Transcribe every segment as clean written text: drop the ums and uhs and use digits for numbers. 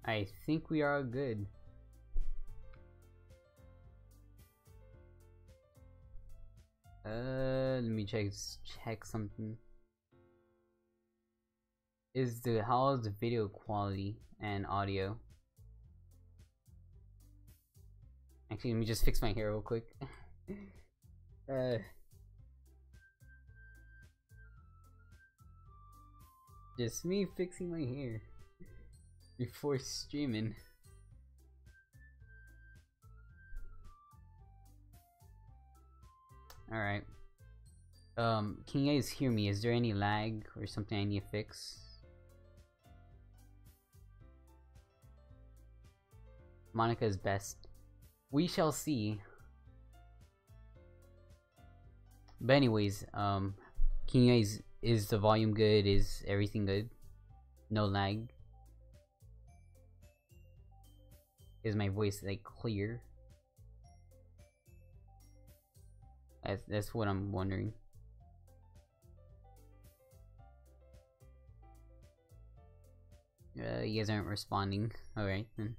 I think we are good. Let me check something. How's the video quality and audio? Actually, let me just fix my hair real quick. Just me fixing my hair before streaming. Alright. Can you guys hear me? Is there any lag or something I need to fix? Monica is best. We shall see. But anyways, can you guys, is the volume good? Is everything good? No lag? Is my voice like clear? That's what I'm wondering. You guys aren't responding. Alright then.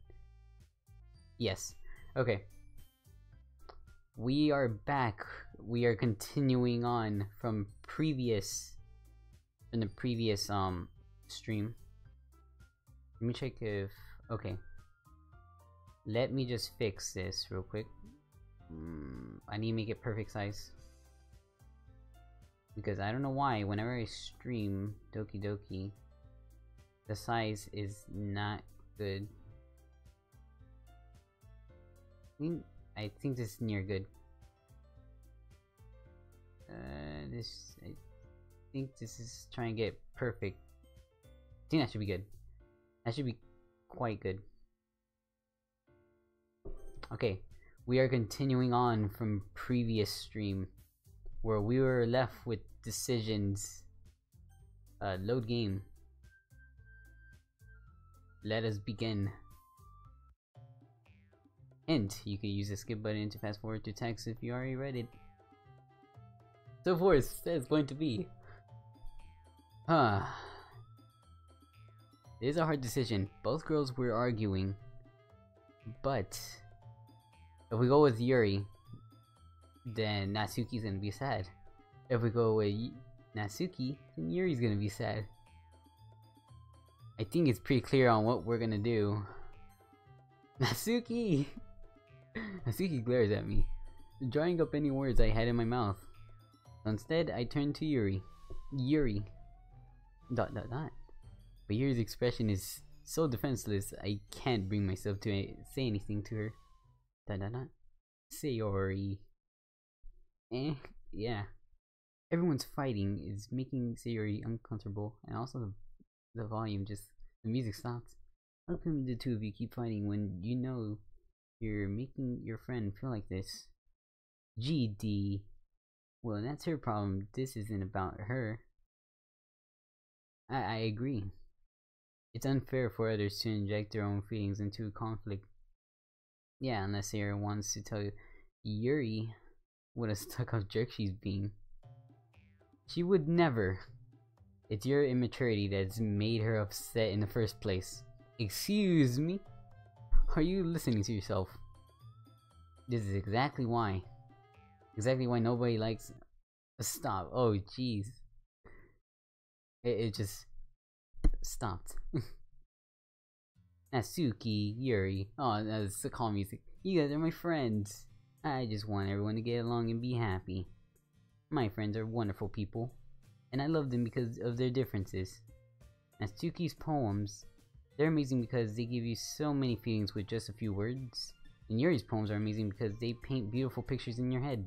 Yes. Okay. We are back. We are continuing on from the previous stream. Let me check if okay. Let me just fix this real quick. I need to make it perfect size. Because I don't know why, whenever I stream Doki Doki, the size is not good. I think this is near good. I think this is trying to get perfect. I think that should be good. That should be quite good. Okay, we are continuing on from previous stream where we were left with decisions. Load game. Let us begin. Hint, you can use the skip button to fast forward to text if you already read it. So forth, that's going to be. It is a hard decision. Both girls were arguing. But if we go with Yuri, then Natsuki's gonna be sad. If we go with Natsuki, then Yuri's gonna be sad. I think it's pretty clear on what we're gonna do. Natsuki! Natsuki glares at me, drawing up any words I had in my mouth. So instead, I turned to Yuri. Yuri. ... But Yuri's expression is so defenseless, I can't bring myself to say anything to her. ... Sayori. Yeah. Everyone's fighting is making Sayori uncomfortable, and also the volume the music stops. How come the two of you keep fighting when you know you're making your friend feel like this? GD. Well, that's her problem. This isn't about her. I agree. It's unfair for others to inject their own feelings into a conflict. Yeah, unless Sayori wants to tell you Yuri what a stuck-up jerk she's being. She would never. It's your immaturity that's made her upset in the first place. Excuse me? Are you listening to yourself? This is exactly why. Exactly why nobody likes... Stop. Oh, jeez. It just... stopped. Natsuki, Yuri. Oh, that's the calm music. You guys are my friends. I just want everyone to get along and be happy. My friends are wonderful people, and I love them because of their differences. Natsuki's poems, they're amazing because they give you so many feelings with just a few words. And Yuri's poems are amazing because they paint beautiful pictures in your head.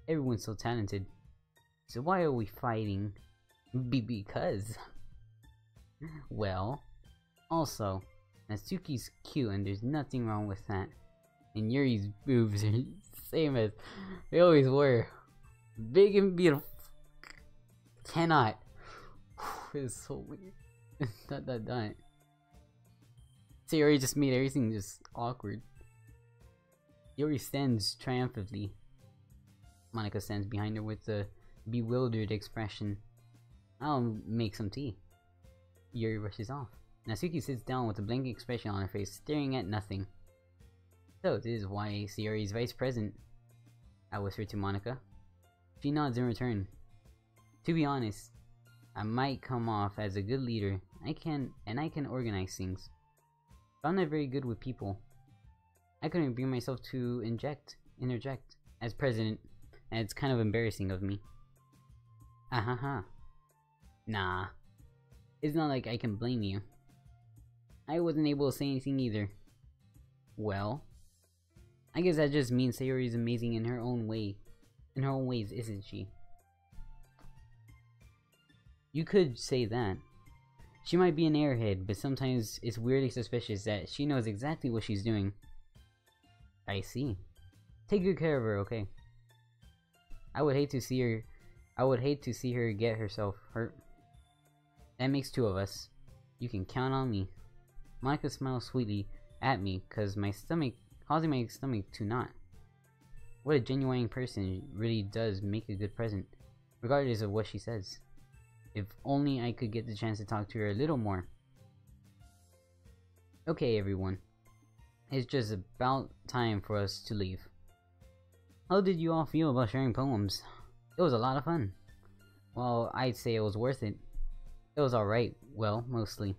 Everyone's so talented. So why are we fighting? Because... Well, also, Natsuki's cute and there's nothing wrong with that. And Yuri's boobs are same as they always were. Big and beautiful. Cannot. It's so weird. That. Sayori just made everything just awkward. Yuri stands triumphantly. Monica stands behind her with a bewildered expression. I'll make some tea. Yuri rushes off. Natsuki sits down with a blank expression on her face, staring at nothing. So, this is why Sayori is vice president, I whispered to Monika. She nods in return. To be honest, I might come off as a good leader. I can organize things. But I'm not very good with people. I couldn't bring myself to interject as president, and it's kind of embarrassing of me. Ahaha. Nah. It's not like I can blame you. I wasn't able to say anything either. Well, I guess that just means Sayori is amazing in her own way. In her own ways, isn't she? You could say that. She might be an airhead, but sometimes it's weirdly suspicious that she knows exactly what she's doing. I see. Take good care of her, okay? I would hate to see her get herself hurt. That makes two of us. You can count on me. Monika smiles sweetly at me, causing my stomach to knot. What a genuine person really does make a good present, regardless of what she says. If only I could get the chance to talk to her a little more. Okay, everyone. It's just about time for us to leave. How did you all feel about sharing poems? It was a lot of fun. Well, I'd say it was worth it. It was alright, well, mostly.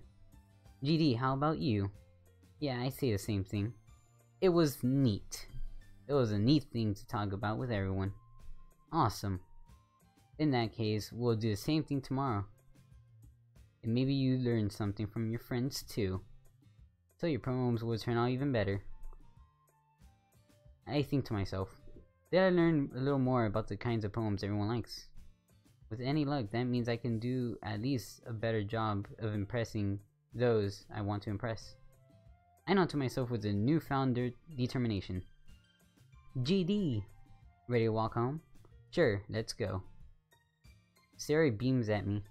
GD, how about you? Yeah, I say the same thing. It was neat. It was a neat thing to talk about with everyone. Awesome. In that case, we'll do the same thing tomorrow. And maybe you learn something from your friends too. So your poems will turn out even better. I think to myself, did I learn a little more about the kinds of poems everyone likes? With any luck, that means I can do at least a better job of impressing those I want to impress. I know to myself with a newfound determination. GD! Ready to walk home? Sure, let's go. Sayori beams at me.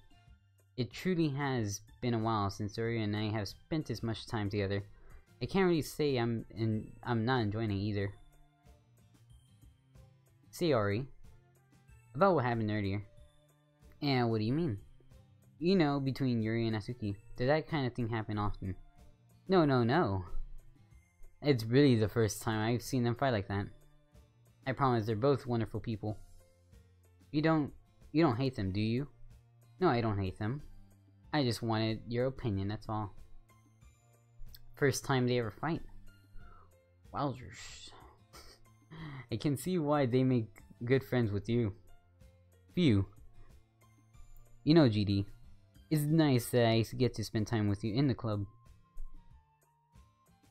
It truly has been a while since Sayori and I have spent this much time together. I can't really say I'm not enjoying it either. Sayori, about what happened earlier. And what do you mean? You know, between Yuri and Natsuki, does that kind of thing happen often? No. It's really the first time I've seen them fight like that. I promise they're both wonderful people. You don't hate them, do you? No, I don't hate them. I just wanted your opinion, that's all. First time they ever fight. Wowzers. I can see why they make good friends with you. Phew. You know, GD, it's nice that I get to spend time with you in the club.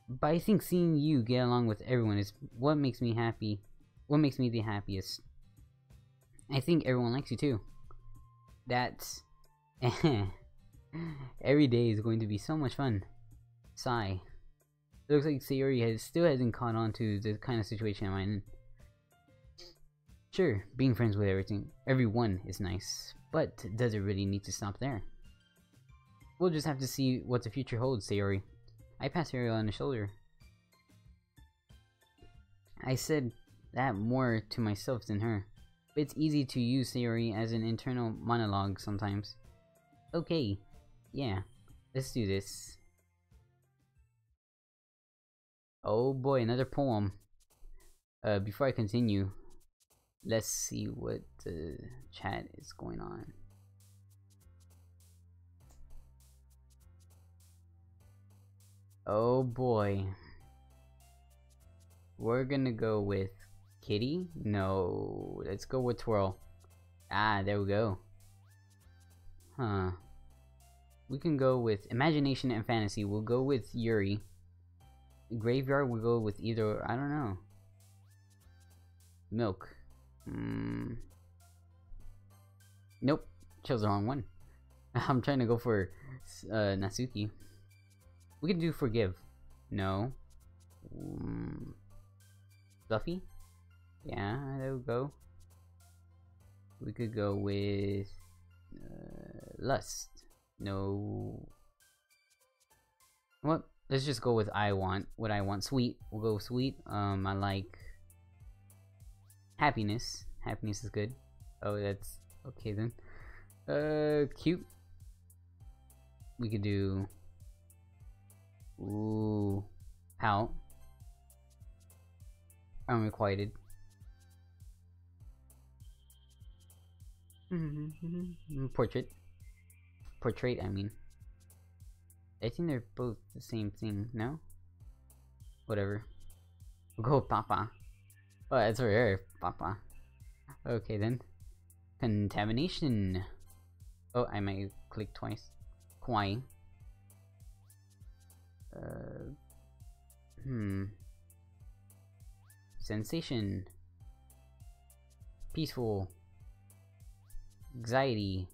But I think seeing you get along with everyone is what makes me happy. What makes me the happiest. I think everyone likes you too. That's... Every day is going to be so much fun. Sigh. It looks like Sayori still hasn't caught on to the kind of situation I'm in. Sure, being friends with everyone is nice, but does it really need to stop there? We'll just have to see what the future holds, Sayori. I pat Sayori on the shoulder. I said that more to myself than her. But it's easy to use Sayori as an internal monologue sometimes. Okay, yeah, let's do this. Oh boy, another poem. Before I continue, let's see what the chat is going on. Oh boy. We're gonna go with Kitty? No, let's go with Twirl. Ah, there we go. Huh. We can go with Imagination and Fantasy. We'll go with Yuri. Graveyard, we'll go with either, I don't know. Milk. Nope, chose the wrong one. I'm trying to go for Natsuki. We can do Forgive. No. Fluffy? Yeah, there we go. We could go with Lust. No. What? Let's just go with what I want. Sweet. We'll go Sweet. I like Happiness. Happiness is good. Oh, that's okay then. Cute. We could do Ooh. Pout. Unrequited. Portrait. Portrait, I mean. I think they're both the same thing, no? Whatever. We'll go with Papa. Oh, that's rare, Papa. Okay then. Contamination. Oh, I might click twice. Kawaii. Sensation. Peaceful. Anxiety.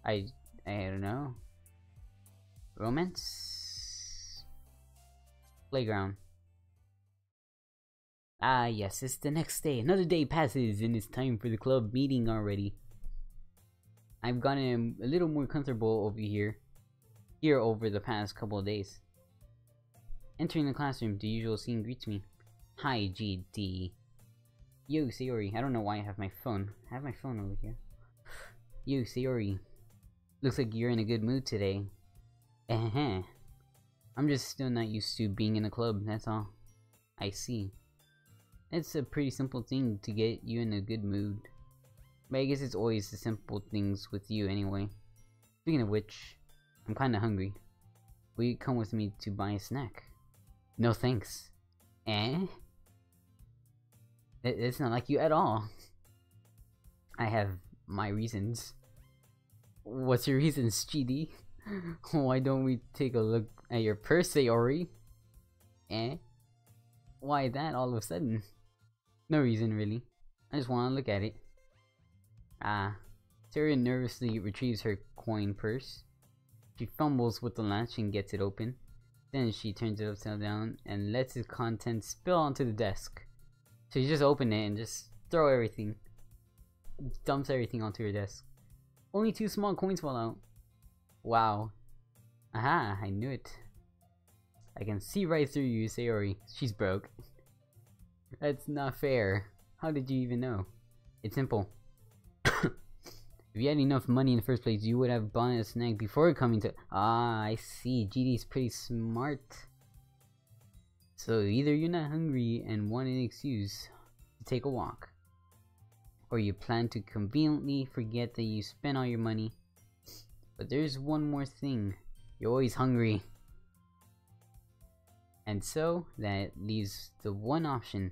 I don't know. Romance. Playground. Ah yes, it's the next day. Another day passes and it's time for the club meeting already. I've gotten a little more comfortable over here over the past couple of days. Entering the classroom, the usual scene greets me. Hi, GD. Yo, Sayori. I don't know why I have my phone. I have my phone over here. Yo, Sayori. Looks like you're in a good mood today. I'm just still not used to being in a club, that's all. I see. It's a pretty simple thing to get you in a good mood. But I guess it's always the simple things with you anyway. Speaking of which, I'm kinda hungry. Will you come with me to buy a snack? No thanks. It's not like you at all. I have my reasons. What's your reasons, GD? Why don't we take a look at your purse, Sayori? Why that all of a sudden? No reason really. I just want to look at it. Sayori nervously retrieves her coin purse. She fumbles with the latch and gets it open. Then she turns it upside down and lets its contents spill onto the desk. So you just open it and just throw everything. Dumps everything onto her desk. Only 2 small coins fall out. Wow. Aha, I knew it. I can see right through you, Sayori. She's broke. That's not fair. How did you even know? It's simple. If you had enough money in the first place, you would have bought a snack before coming to— Ah, I see. GD's pretty smart. So either you're not hungry and want an excuse to take a walk, or you plan to conveniently forget that you spent all your money. But there's one more thing. You're always hungry. And so that leaves the one option.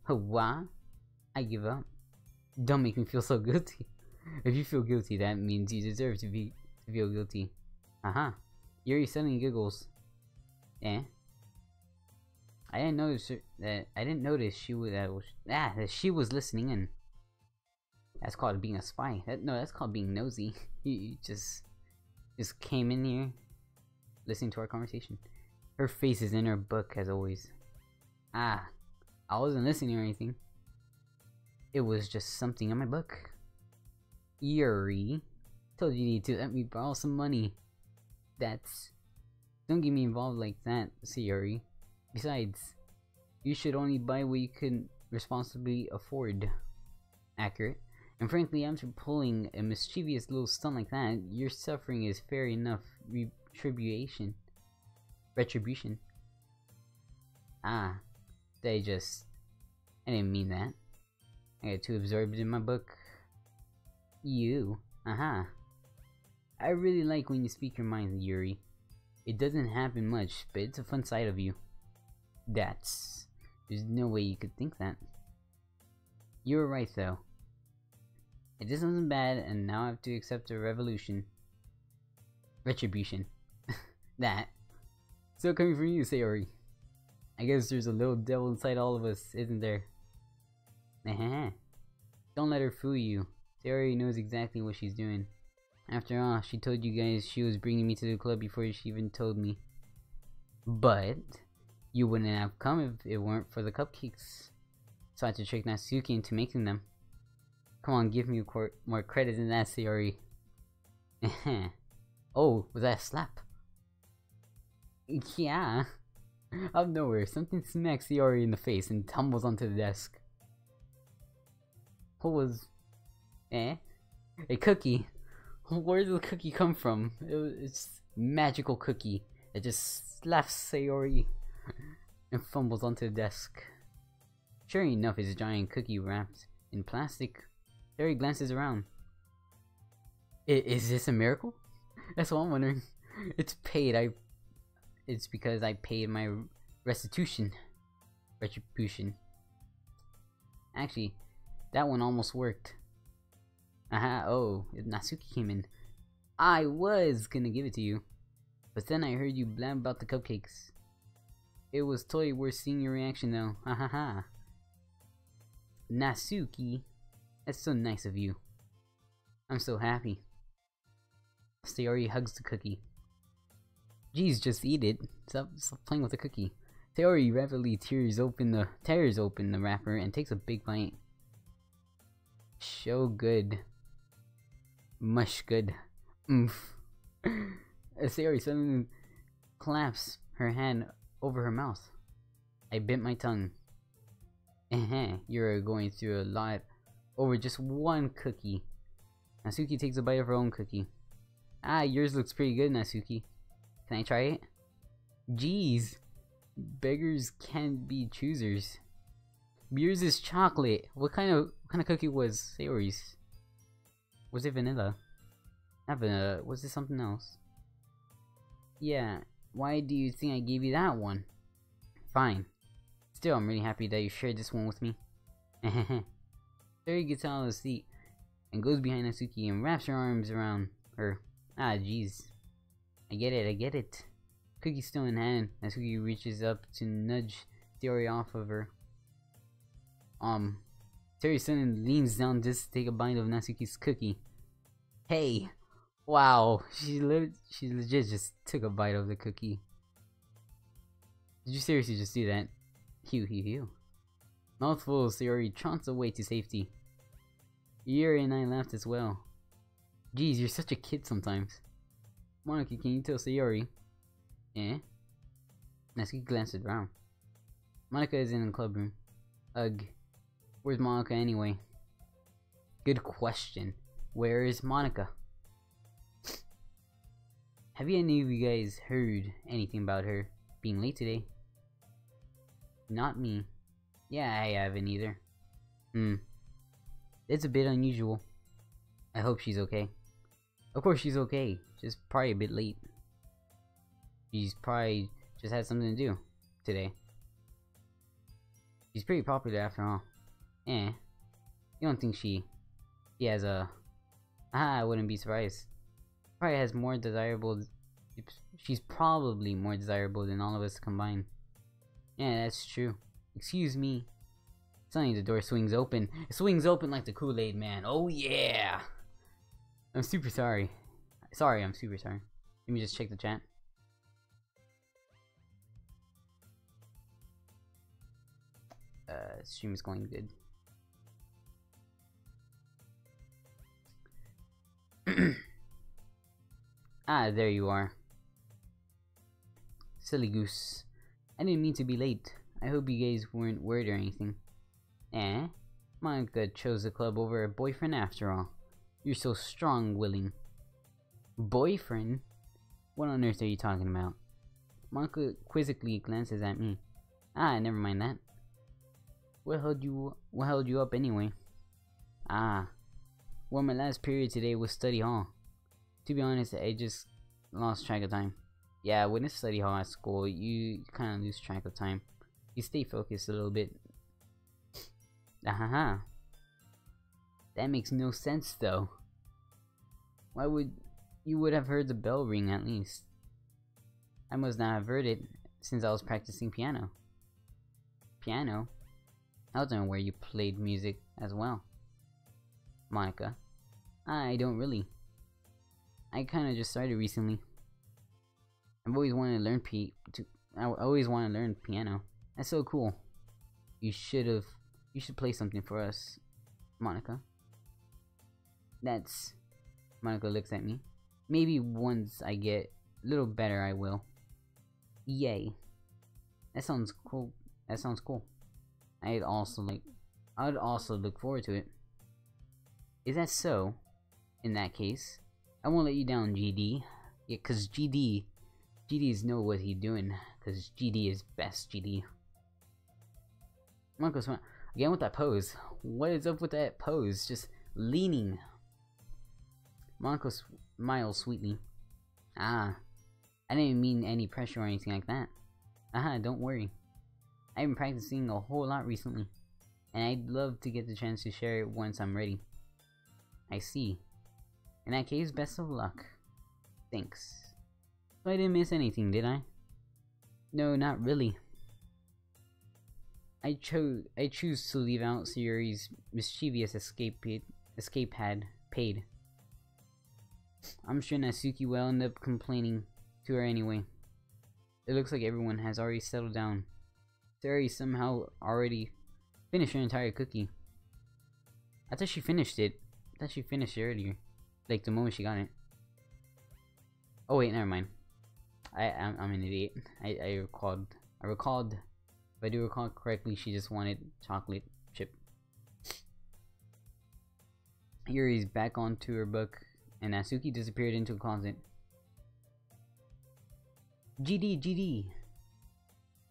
What? I give up. Don't make me feel so guilty. If you feel guilty, that means you deserve to feel guilty. Yuri suddenly giggles. I didn't notice that she was listening in. That's called being a spy. That's called being nosy. You just came in here, listening to our conversation. Her face is in her book as always. I wasn't listening or anything. It was just something in my book. Yuri, told you to let me borrow some money. Don't get me involved like that, Yuri. Besides, you should only buy what you can responsibly afford. Accurate. And frankly, after pulling a mischievous little stunt like that, your suffering is fair enough retribution. I didn't mean that. I got too absorbed in my book. I really like when you speak your mind, Yuri. It doesn't happen much, but it's a fun side of you. There's no way you could think that. You were right though. It did something bad and now I have to accept a retribution. That. Still coming from you, Sayori. I guess there's a little devil inside all of us, isn't there? Don't let her fool you. Sayori knows exactly what she's doing. After all, she told you guys she was bringing me to the club before she even told me. But you wouldn't have come if it weren't for the cupcakes. So I had to trick Natsuki into making them. Come on, give me more credit than that, Sayori. Oh, was that a slap? Yeah. Out of nowhere, something smacks Sayori in the face and tumbles onto the desk. What was... A cookie. Where did the cookie come from? It's magical cookie. It just slaps Sayori and fumbles onto the desk. Sure enough, it's a giant cookie wrapped in plastic. Sayori glances around. Is this a miracle? That's what I'm wondering. It's paid. It's because I paid my retribution. Actually, that one almost worked. Aha, oh, Natsuki came in. I was gonna give it to you, but then I heard you blab about the cupcakes. It was totally worth seeing your reaction though. Ha ha ha. Natsuki, that's so nice of you. I'm so happy. Sayori hugs the cookie. Geez, just eat it. Stop playing with the cookie. Sayori rapidly tears open the wrapper and takes a big bite. So good. Mush good. Oomph. Sayori suddenly claps her hand over her mouth. I bit my tongue. You're going through a lot over just one cookie. Natsuki takes a bite of her own cookie. Ah, yours looks pretty good, Natsuki. Can I try it? Jeez. Beggars can't be choosers. Yours is chocolate. What kind of cookie was Sayori's? Was it vanilla? Not vanilla. Was it something else? Yeah. Why do you think I gave you that one? Fine. Still, I'm really happy that you shared this one with me. Sayori gets out of the seat and goes behind Natsuki and wraps her arms around her. Ah, jeez. I get it. Cookie still in hand, Natsuki reaches up to nudge Sayori off of her. Sayori suddenly leans down just to take a bite of Natsuki's cookie. Hey! Wow, she legit just took a bite of the cookie. Did you seriously just do that? Hew. Mouthful, Sayori trots away to safety. Yuri and I laughed as well. Geez, you're such a kid sometimes. Monica, can you tell Sayori? Eh? Natsuki glanced around. Monica is in the club room. Ugh. Where's Monica anyway? Good question. Where is Monica? Have any of you guys heard anything about her being late today? Not me. Yeah, I haven't either. It's a bit unusual. I hope she's okay. Of course she's okay. Just probably a bit late. She's probably just had something to do today. She's pretty popular after all. You don't think she has a... I wouldn't be surprised. Probably has more desirable... She's probably more desirable than all of us combined. Yeah, that's true. Excuse me. Suddenly the door swings open. It swings open like the Kool-Aid man. Oh yeah! I'm super sorry. I'm super sorry. Let me just check the chat. Stream is going good. Ah, there you are. Silly goose. I didn't mean to be late. I hope you guys weren't worried or anything. Monica chose the club over a boyfriend after all. You're so strong-willing. Boyfriend? What on earth are you talking about? Monica quizzically glances at me. Ah, never mind that. What held you up anyway? Ah. Well, my last period today was study hall. To be honest, I just lost track of time. Yeah, when it's study hall at school, you kind of lose track of time. You stay focused a little bit. That makes no sense though. Why would you have heard the bell ring at least? I must not have heard it since I was practicing piano. Piano? I was wondering where you played music as well. Monica. I don't really. I kind of just started recently. I've always wanted to learn piano. That's so cool. You should play something for us, Monica. Monica looks at me. Maybe once I get a little better, I will. Yay. That sounds cool. I'd also look forward to it. Is that so? In that case, I won't let you down, GD. Yeah, cause GD GD's know what he doing, cause GD is best GD. Monko smile again with that pose. What is up with that pose? Just leaning. Monko smiles sweetly. Ah, I didn't mean any pressure or anything like that. Don't worry. I've been practicing a whole lot recently, and I'd love to get the chance to share it once I'm ready. I see. In that case, best of luck. Thanks. So I didn't miss anything, did I? No, not really. I choose to leave out Sayuri's mischievous escape had paid. I'm sure Natsuki will end up complaining to her anyway. It looks like everyone has already settled down. Sayuri somehow already finished her entire cookie. I thought she finished it. I thought she finished it earlier. Like the moment she got it. Oh wait, never mind. I'm an idiot. I recalled. If I do recall correctly, she just wanted chocolate chip. Yuri's back onto her book, and Natsuki disappeared into a closet. GD.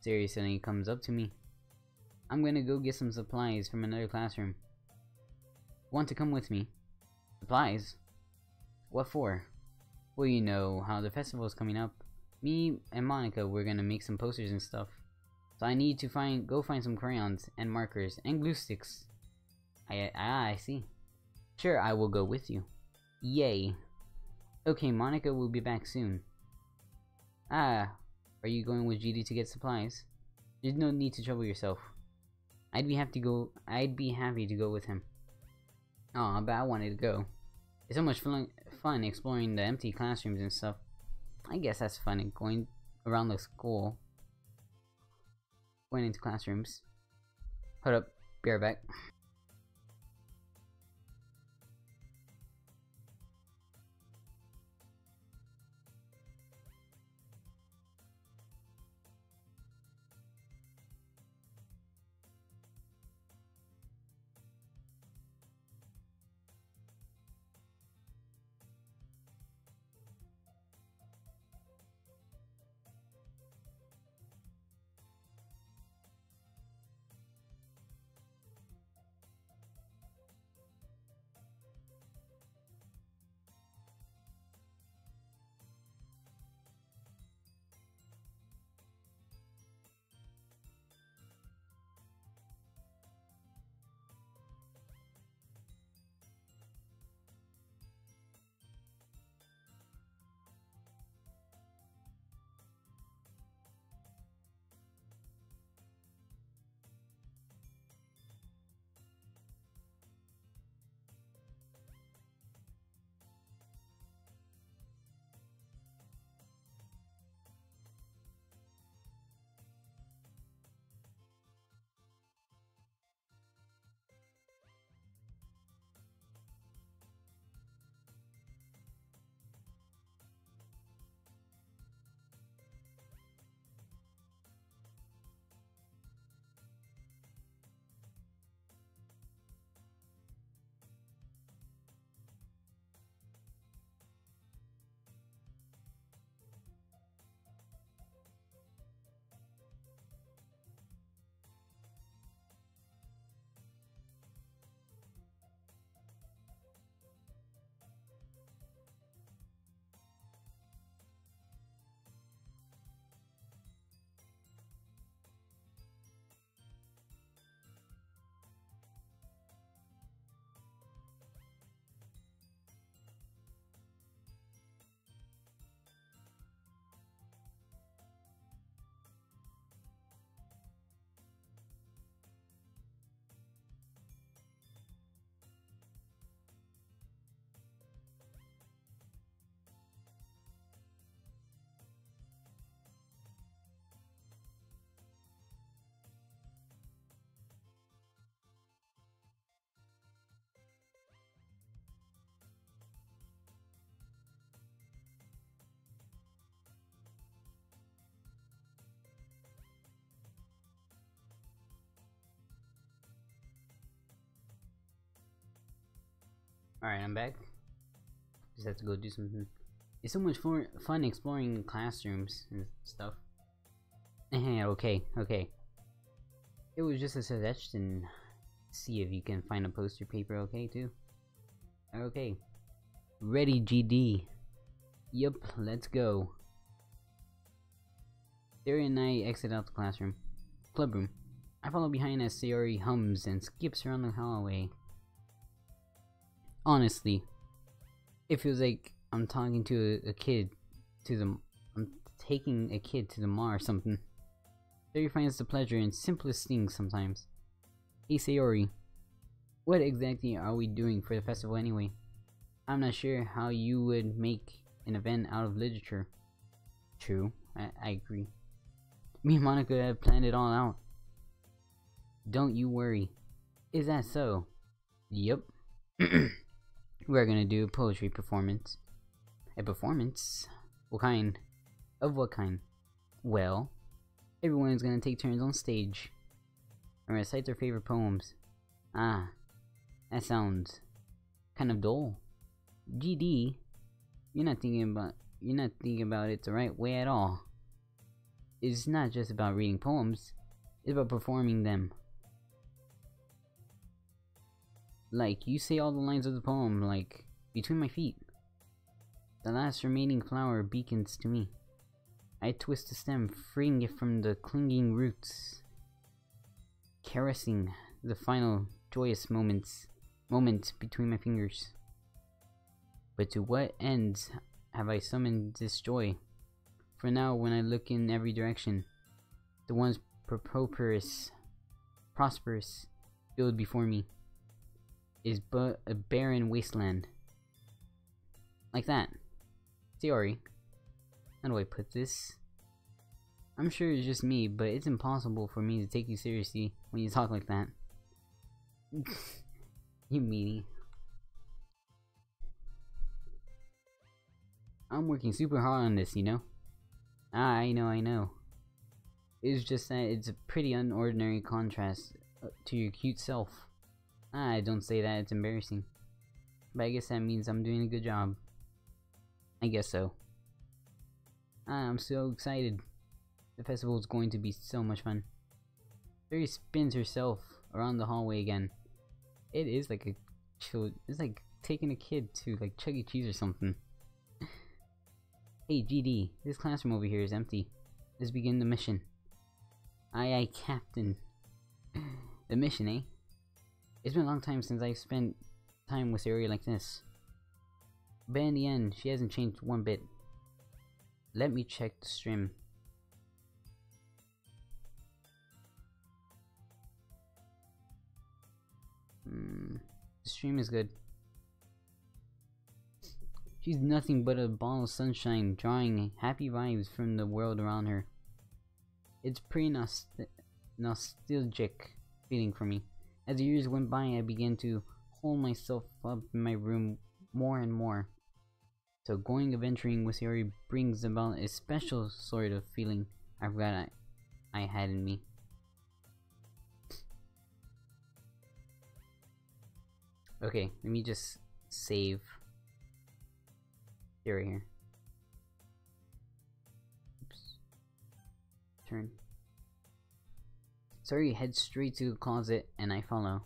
Sayuri suddenly comes up to me. I'm gonna go get some supplies from another classroom. Want to come with me? Supplies? What for? Well, you know how the festival's coming up. Me and Monica, we're gonna make some posters and stuff. So I need to go find some crayons and markers and glue sticks. I see. Sure, I will go with you. Yay. Okay, Monica will be back soon. Are you going with GD to get supplies? There's no need to trouble yourself. I'd be happy to go with him. Aw, but I wanted to go. It's so much fun exploring the empty classrooms and stuff. I guess that's fun, and going around the school. Going into classrooms. Hold up, be right back. Alright, I'm back. Just have to go do something. It's so much fun exploring classrooms and stuff. Okay. It was just a suggestion. See if you can find a poster paper, okay, too. Okay. Ready, GD. Yup, let's go. Sayori and I exit out the clubroom. I follow behind as Sayori hums and skips around the hallway. Honestly, it feels like I'm talking to a kid I'm taking a kid to the mall or something. Sayori finds the pleasure in simplest things sometimes. Hey Sayori, what exactly are we doing for the festival anyway? I'm not sure how you would make an event out of literature. True, I agree. Me and Monica have planned it all out. Don't you worry. Is that so? Yep. We're gonna do a poetry performance. A performance? What kind? Of what kind? Well, everyone is gonna take turns on stage and recite their favorite poems. Ah, that sounds kind of dull. GD, you're not thinking about it the right way at all. It's not just about reading poems, it's about performing them. Like, you say all the lines of the poem, like, between my feet. The last remaining flower beacons to me. I twist the stem, freeing it from the clinging roots, caressing the final joyous moment between my fingers. But to what ends have I summoned this joy? For now, when I look in every direction, the once prosperous field before me is but a barren wasteland. Like that. Sayori, how do I put this? I'm sure it's just me, but it's impossible for me to take you seriously when you talk like that. You meanie. I'm working super hard on this, you know? Ah, I know. It's just that it's a pretty unordinary contrast to your cute self. Ah, don't say that, it's embarrassing. But I guess that means I'm doing a good job. I guess so. Ah, I'm so excited. The festival is going to be so much fun. Sayori spins herself around the hallway again. It is like a chill. It's like taking a kid to like Chuck E. Cheese or something. Hey GD, this classroom over here is empty. Let's begin the mission. Aye, Captain. The mission, eh? It's been a long time since I've spent time with Sayori like this. But in the end, she hasn't changed one bit. Let me check the stream. The stream is good. She's nothing but a ball of sunshine, drawing happy vibes from the world around her. It's pretty nostalgic feeling for me. As the years went by, I began to hold myself up in my room more and more. So going adventuring with Sayori brings about a special sort of feeling I forgot I had in me. Okay, let me just save Sayori here. Oops. Turn. Sayori heads straight to the closet and I follow.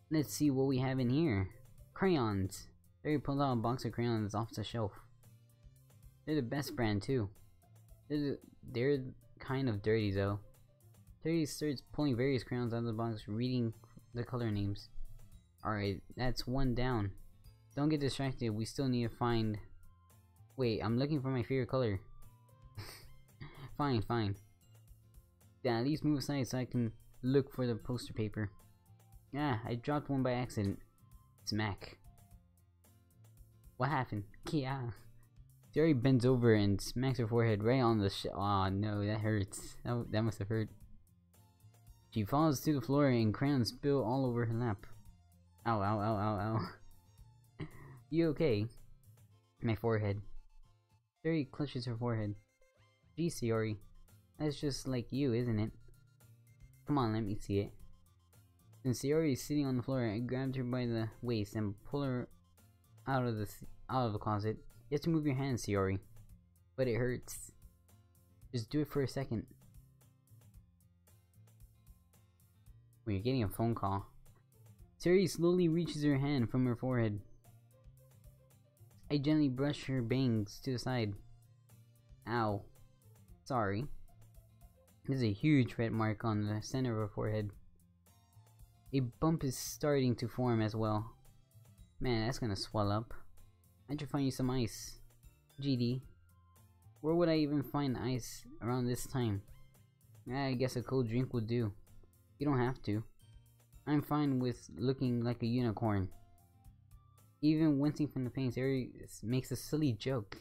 Let's see what we have in here. Crayons. Sayori pulls out a box of crayons off the shelf. They're the best brand too. They're kind of dirty though. Sayori starts pulling various crayons out of the box, reading the color names. Alright, that's one down. Don't get distracted, we still need to find... Wait, I'm looking for my favorite color. Fine. Yeah, at least move aside so I can look for the poster paper. Ah, I dropped one by accident. Smack. What happened? Yeah. Sayori bends over and smacks her forehead right on the Aw, no, that hurts. That must have hurt. She falls to the floor and crayons spill all over her lap. Ow. You okay? My forehead. Sayori clutches her forehead. Gee, Sayori. That's just like you, isn't it? Come on, let me see it. Since Sayori is sitting on the floor, I grabbed her by the waist and pulled her out of the closet. You have to move your hands, Sayori. But it hurts. Just do it for a second. When you're getting a phone call. Sayori slowly reaches her hand from her forehead. I gently brush her bangs to the side. Ow. Sorry. There's a huge red mark on the center of her forehead. A bump is starting to form as well. Man, that's gonna swell up. I should find you some ice. GD. Where would I even find ice around this time? I guess a cold drink would do. You don't have to. I'm fine with looking like a unicorn. Even wincing from the pain, Sayori makes a silly joke.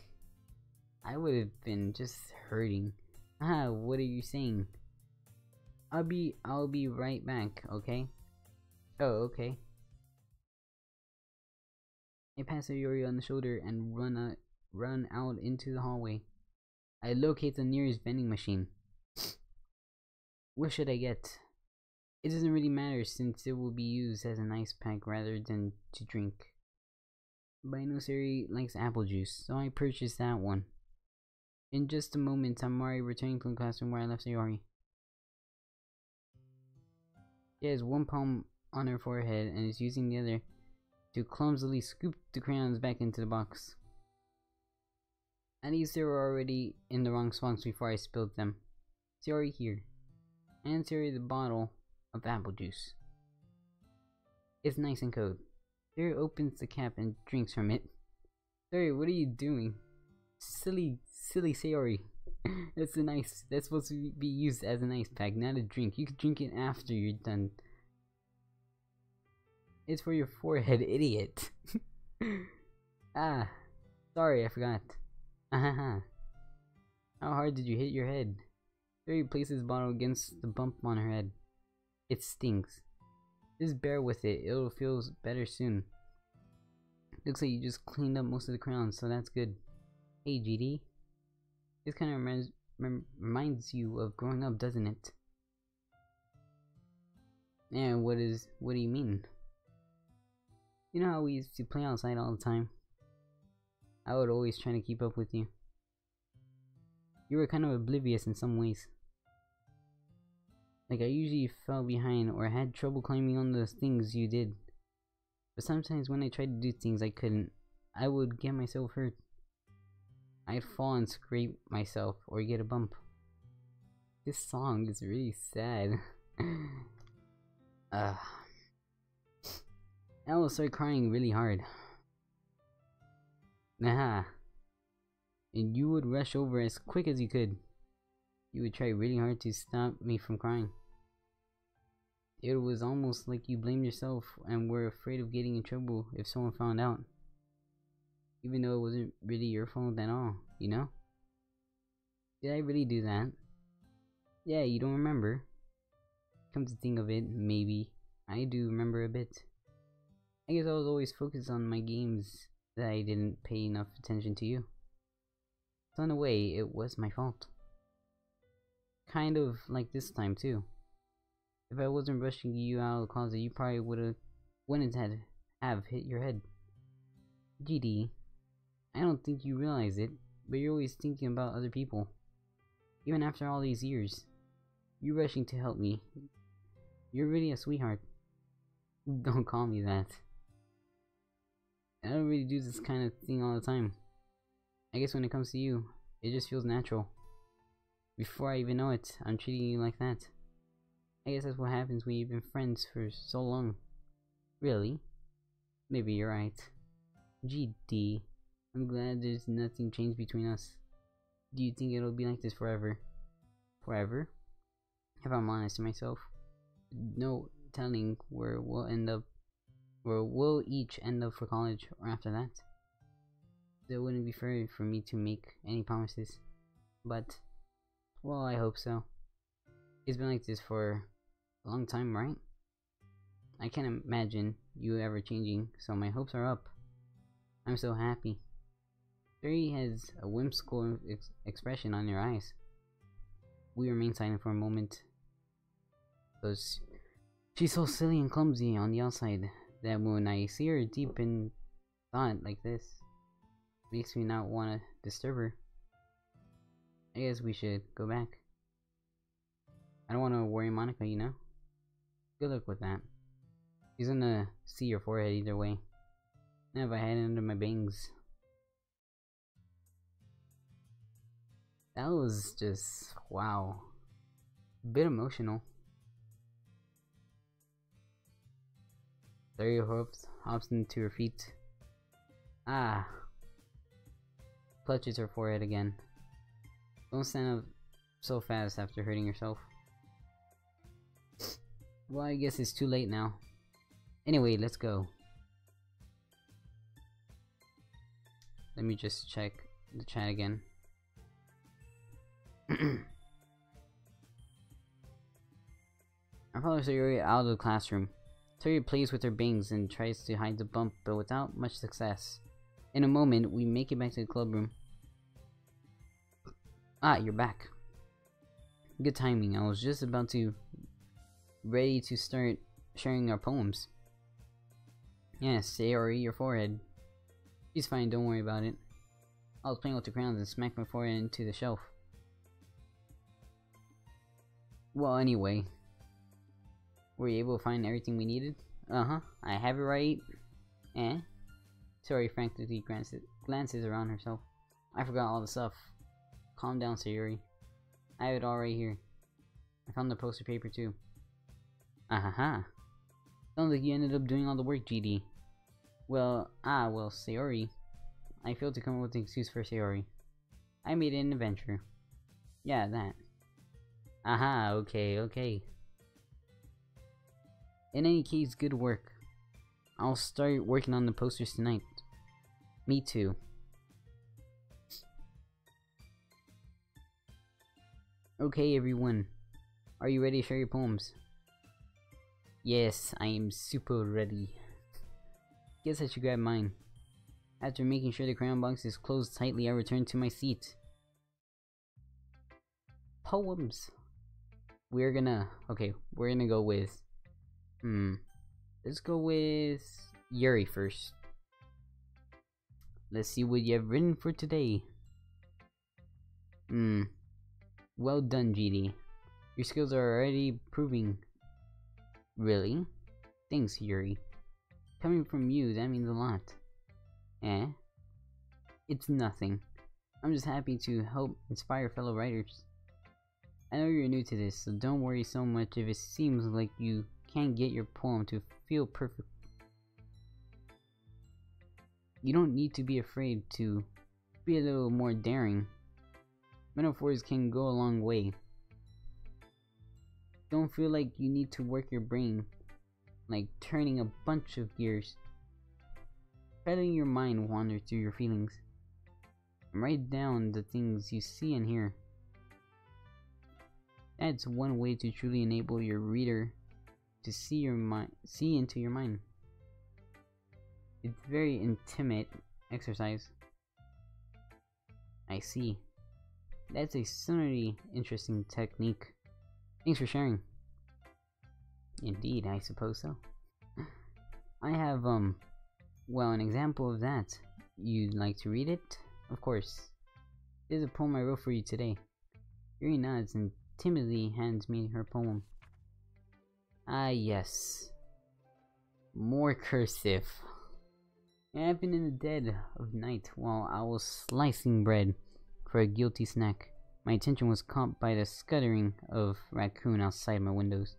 I would have been just hurting. Ah, what are you saying? I'll be right back, okay? Oh, okay. I pass Sayori on the shoulder and run out into the hallway. I locate the nearest vending machine. What should I get? It doesn't really matter since it will be used as an ice pack rather than to drink. But I know Sayori likes apple juice, so I purchased that one. In just a moment, I'm already returning to the classroom where I left Sayori. She has one palm on her forehead and is using the other to clumsily scoop the crayons back into the box. At least they were already in the wrong spots before I spilled them. Sayori here. And Sayori the bottle of apple juice. It's nice and cold. Sayori opens the cap and drinks from it. Sayori, what are you doing? Silly Sayori. That's supposed to be used as an ice pack, not a drink. You can drink it after you're done. It's for your forehead, idiot. Ah, sorry, I forgot. How hard did you hit your head? Sayori places the bottle against the bump on her head. It stings. Just bear with it, it'll feel better soon. Looks like you just cleaned up most of the crayons, so that's good. Hey GD. This kind of reminds you of growing up, doesn't it? Yeah, what do you mean? You know how we used to play outside all the time? I would always try to keep up with you. You were kind of oblivious in some ways. Like I usually fell behind or had trouble climbing on the things you did. But sometimes when I tried to do things I couldn't, I would get myself hurt. I'd fall and scrape myself or get a bump. This song is really sad. I will start crying really hard. Nah. And you would rush over as quick as you could. You would try really hard to stop me from crying. It was almost like you blamed yourself and were afraid of getting in trouble if someone found out. Even though it wasn't really your fault at all, you know? Did I really do that? Yeah, you don't remember. Come to think of it, maybe. I do remember a bit. I guess I was always focused on my games that I didn't pay enough attention to you. So in a way, it was my fault. Kind of like this time too. If I wasn't rushing you out of the closet, you probably wouldn't have hit your head. GD, I don't think you realize it, but you're always thinking about other people. Even after all these years. You rushing to help me. You're really a sweetheart. Don't call me that. I don't really do this kind of thing all the time. I guess when it comes to you, it just feels natural. Before I even know it, I'm treating you like that. I guess that's what happens when you've been friends for so long. Really? Maybe you're right. GD, I'm glad there's nothing changed between us. Do you think it'll be like this forever? Forever? If I'm honest to myself, no telling where we'll each end up for college or after that. It wouldn't be fair for me to make any promises. But, well, I hope so. It's been like this for a long time, right? I can't imagine you ever changing, so my hopes are up. I'm so happy. Sayori has a whimsical expression on your eyes. We remain silent for a moment. Because she's so silly and clumsy on the outside that when I see her deep in thought like this, Makes me not want to disturb her. I guess we should go back. I don't want to worry Monica, you know? Good luck with that. She's gonna see your forehead either way. I have a head under my bangs. That was just, wow. A bit emotional. Larry hops into her feet. Ah. Clutches her forehead again. Don't stand up so fast after hurting yourself. Well, I guess it's too late now. Anyway, let's go. Let me just check the chat again. Our father Sayori out of the classroom. Sayori plays with her bangs and tries to hide the bump, but without much success. In a moment, we make it back to the club room. Ah, you're back. Good timing. I was just about to ready to start sharing our poems. Yes, Sayori, your forehead. She's fine, don't worry about it. I was playing with the crayons and smacked my forehead into the shelf. Well, anyway. Were you able to find everything we needed? Uh-huh, I have it right. Eh? Sayori frantically glances around herself. I forgot all the stuff. Calm down, Sayori. I have it all right here. I found the poster paper too. Ahaha. Sounds like you ended up doing all the work, GD. Well, Sayori. I failed to come up with an excuse for Sayori. I made it an adventure. Yeah, that. Aha, okay. In any case, good work. I'll start working on the posters tonight. Me too. Okay, everyone. Are you ready to share your poems? Yes, I am super ready. Guess I should grab mine. After making sure the crayon box is closed tightly, I return to my seat. Poems. We're gonna go with... Let's go with Yuri first. Let's see what you have written for today. Well done, GD. Your skills are already proving. Really? Thanks, Yuri. Coming from you, that means a lot. Eh? It's nothing. I'm just happy to help inspire fellow writers. I know you're new to this, so don't worry so much if it seems like you can't get your poem to feel perfect. You don't need to be afraid to be a little more daring. Metaphors can go a long way. Don't feel like you need to work your brain, like turning a bunch of gears. Try letting your mind wander through your feelings. And write down the things you see and hear. That's one way to truly enable your reader to see into your mind. It's a very intimate exercise. I see. That's a certainly interesting technique. Thanks for sharing. Indeed, I suppose so. I have, well, an example of that. You'd like to read it? Of course. Here's a poem I wrote for you today. Yuri nods and timidly hands me her poem. Ah, yes. More cursive. It happened in the dead of night while I was slicing bread for a guilty snack. My attention was caught by the scuttering of raccoon outside my windows.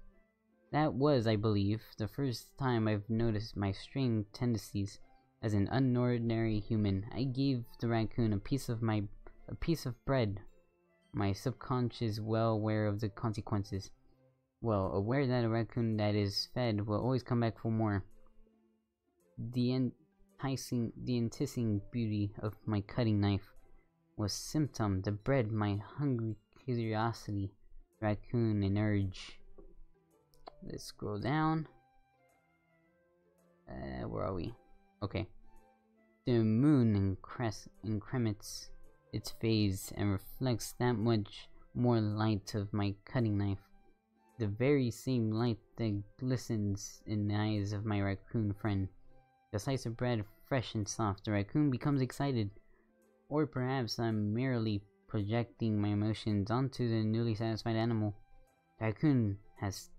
That was, I believe, the first time I've noticed my strange tendencies as an unordinary human. I gave the raccoon a piece of bread. My subconscious well aware of the consequences. Well, aware that a raccoon that is fed will always come back for more. The enticing beauty of my cutting knife was symptom, the bread, my hungry curiosity, raccoon, and urge. Let's scroll down. Where are we? Okay. The moon increments its phase and reflects that much more light of my cutting knife. The very same light that glistens in the eyes of my raccoon friend. The slice of bread fresh and soft, the raccoon becomes excited. Or perhaps I'm merely projecting my emotions onto the newly satisfied animal. The raccoon has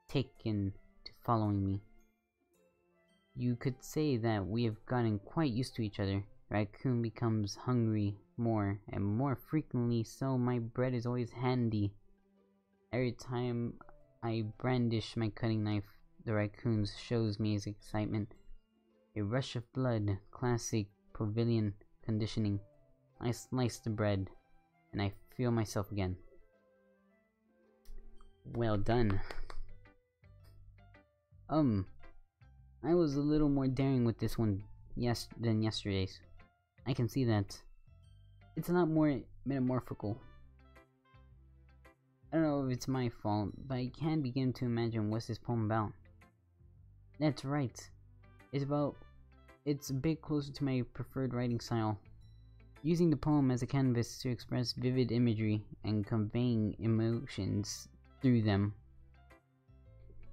taken to following me. You could say that we have gotten quite used to each other. Raccoon becomes hungry more and more frequently, so my bread is always handy. Every time I brandish my cutting knife, the raccoon shows me his excitement. A rush of blood, classic pavilion conditioning. I slice the bread, and I feel myself again. Well done. I was a little more daring with this one than yesterday's. I can see that. It's a lot more metamorphical. I don't know if it's my fault, but I can begin to imagine what's this poem about. That's right. It's a bit closer to my preferred writing style. Using the poem as a canvas to express vivid imagery and conveying emotions through them.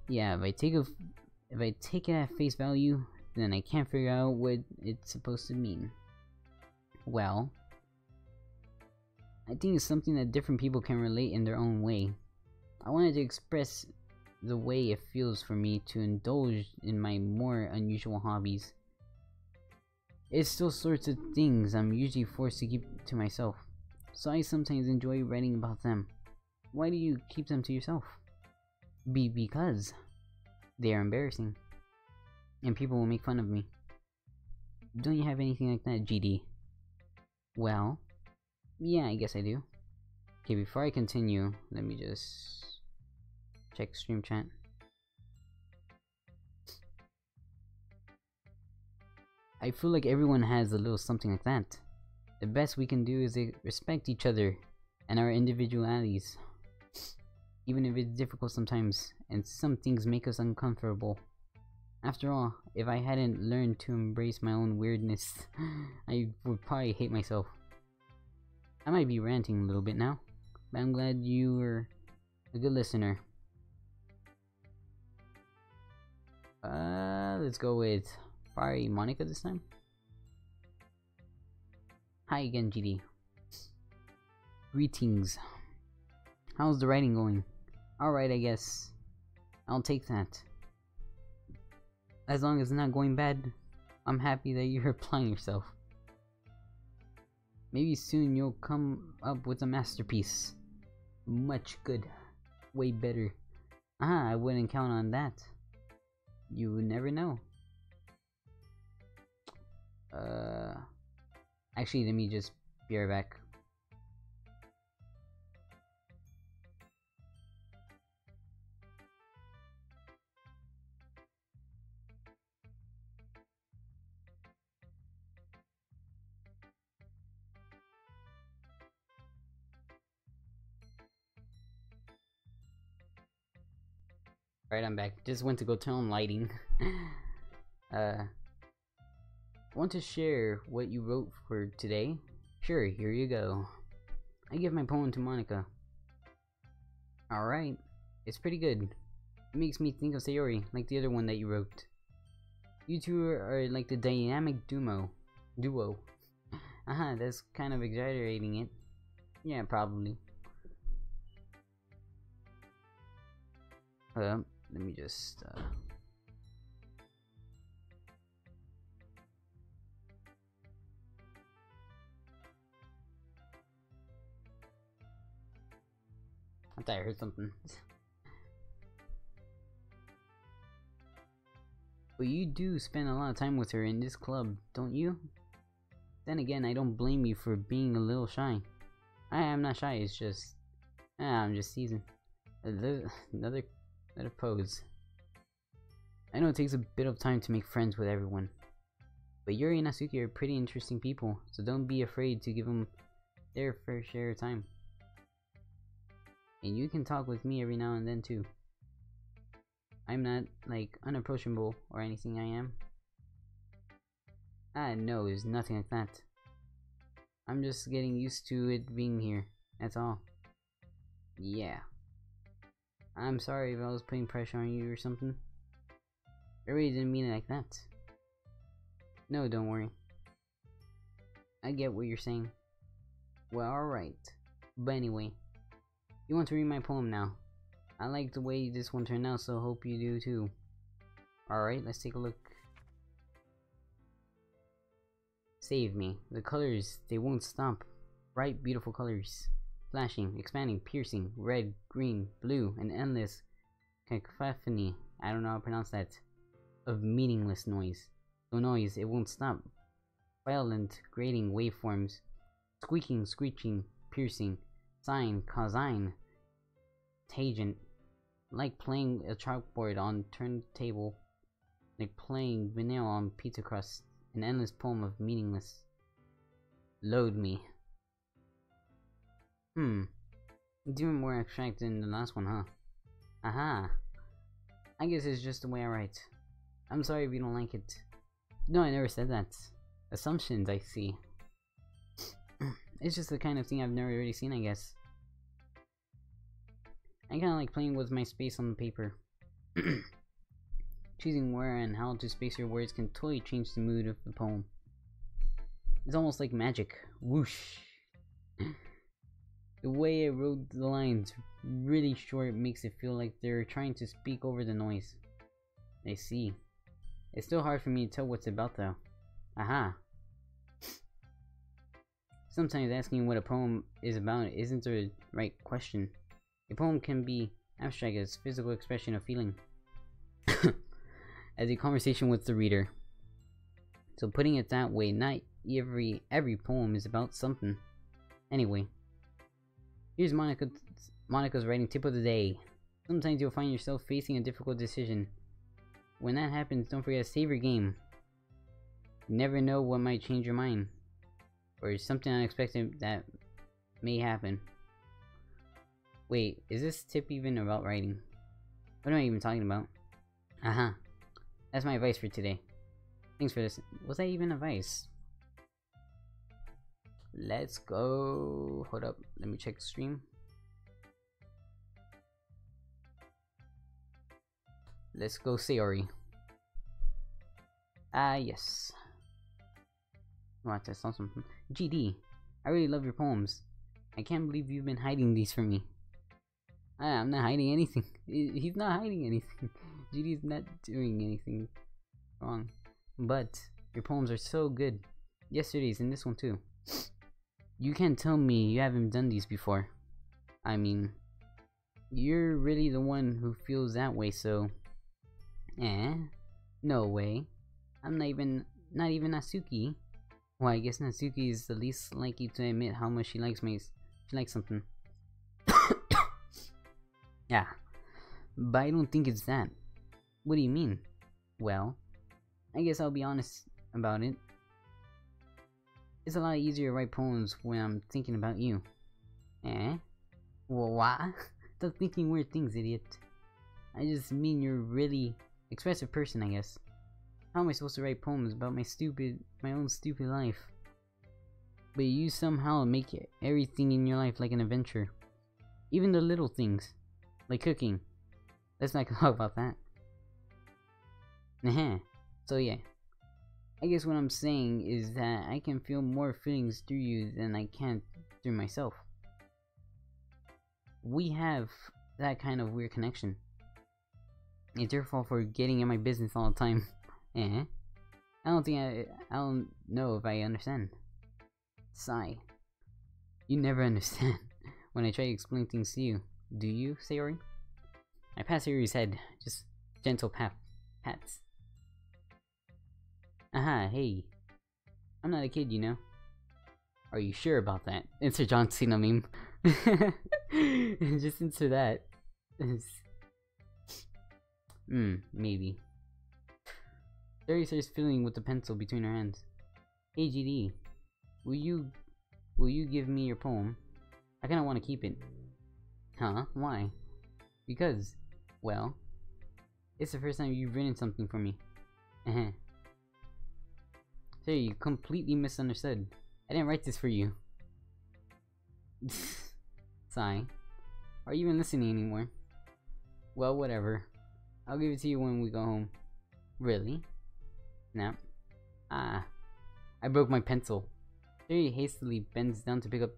Yeah, if I take it at face value, then I can't figure out what it's supposed to mean. Well, I think it's something that different people can relate in their own way. I wanted to express the way it feels for me to indulge in my more unusual hobbies. It's still sorts of things I'm usually forced to keep to myself, so I sometimes enjoy writing about them. Why do you keep them to yourself? Because they are embarrassing, and people will make fun of me. Don't you have anything like that, GD? Well, yeah, I guess I do. Okay, before I continue, let me just check stream chat. I feel like everyone has a little something like that. The best we can do is respect each other and our individualities. Even if it's difficult sometimes, and some things make us uncomfortable. After all, if I hadn't learned to embrace my own weirdness, I would probably hate myself. I might be ranting a little bit now, but I'm glad you were a good listener. Let's go with probably Monica this time. Hi again, GD. Greetings. How's the writing going? Alright, I guess. I'll take that. As long as it's not going bad, I'm happy that you're applying yourself. Maybe soon you'll come up with a masterpiece. Much good. Way better. I wouldn't count on that. You would never know. Actually, let me just be right back. Alright, I'm back. Just went to go turn on lighting. Want to share what you wrote for today? Sure, here you go. I give my poem to Monica. Alright, it's pretty good. It makes me think of Sayori, like the other one that you wrote. You two are like the dynamic duo. That's kind of exaggerating it. Yeah, probably. Let me just I thought I heard something. But you do spend a lot of time with her in this club, don't you? Then again, I don't blame you for being a little shy. I am not shy, it's just... I'm just teasing. Another pose. I know it takes a bit of time to make friends with everyone. But Yuri and Natsuki are pretty interesting people, so don't be afraid to give them their fair share of time. And you can talk with me every now and then too. I'm not, like, unapproachable or anything, I am. No, there's nothing like that. I'm just getting used to it being here, that's all. Yeah. I'm sorry if I was putting pressure on you or something. I really didn't mean it like that. No, don't worry. I get what you're saying. Well, alright. But anyway, you want to read my poem now. I like the way this one turned out, so hope you do too. Alright, let's take a look. Save me. The colors, they won't stop. Bright, beautiful colors. Flashing, expanding, piercing, red, green, blue, and endless cacophony. I don't know how to pronounce that. Of meaningless noise. No noise, it won't stop. Violent, grating waveforms. Squeaking, screeching, piercing. Sine, cosine. Tangent. Like playing a chalkboard on turntable. Like playing vinyl on pizza crust. An endless poem of meaningless. Load me. It's even more abstract than the last one, huh? Aha. I guess it's just the way I write. I'm sorry if you don't like it. No, I never said that. Assumptions, I see. It's just the kind of thing I've never really seen, I guess. I kinda like playing with my space on the paper. Choosing where and how to space your words can totally change the mood of the poem. It's almost like magic. Whoosh. The way I wrote the lines really short makes it feel like they're trying to speak over the noise. I see. It's still hard for me to tell what's about though. Aha. Sometimes asking what a poem is about isn't the right question. A poem can be abstract as physical expression of feeling. As a conversation with the reader. So putting it that way, not every poem is about something. Anyway. Here's Monica's writing tip of the day. Sometimes you'll find yourself facing a difficult decision. When that happens, don't forget to save your game. You never know what might change your mind. Or something unexpected that may happen. Wait, is this tip even about writing? What am I even talking about? Aha. That's my advice for today. Thanks for this. Was that even advice? Let's go. Hold up. Let me check the stream. Let's go, Sayori. Ah, yes. What? That's awesome. GD, I really love your poems. I can't believe you've been hiding these from me. I'm not hiding anything. He's not hiding anything. GD's not doing anything wrong. But your poems are so good. Yesterday's and this one too. You can't tell me you haven't done these before. I mean, you're really the one who feels that way, so... No way. I'm not even Natsuki. Well, I guess Natsuki is the least likely to admit how much she likes something. Yeah. But I don't think it's that. What do you mean? Well, I guess I'll be honest about it. It's a lot easier to write poems when I'm thinking about you. Well, what? Stop thinking weird things, idiot. I just mean you're a really expressive person, I guess. How am I supposed to write poems about my own stupid life? But you somehow make everything in your life like an adventure. Even the little things. Like cooking. Let's not talk about that. So yeah. I guess what I'm saying is that I can feel more feelings through you than I can through myself. We have that kind of weird connection. It's your fault for getting in my business all the time. I don't know if I understand. Sigh. You never understand when I try to explain things to you. Do you, Sayori? I pat Sayori's head. Just gentle pats. Aha, hey. I'm not a kid, you know. Are you sure about that? Insert John Cena meme. Just insert that. Maybe. Sayori starts fiddling with the pencil between her hands. Hey GD, will you give me your poem? I kinda wanna keep it. Huh? Why? Because, well, it's the first time you've written something for me. Sayori, you completely misunderstood. I didn't write this for you. Sigh. Are you even listening anymore? Well, whatever. I'll give it to you when we go home. Really? Snap. I broke my pencil. Siri hastily bends down to pick up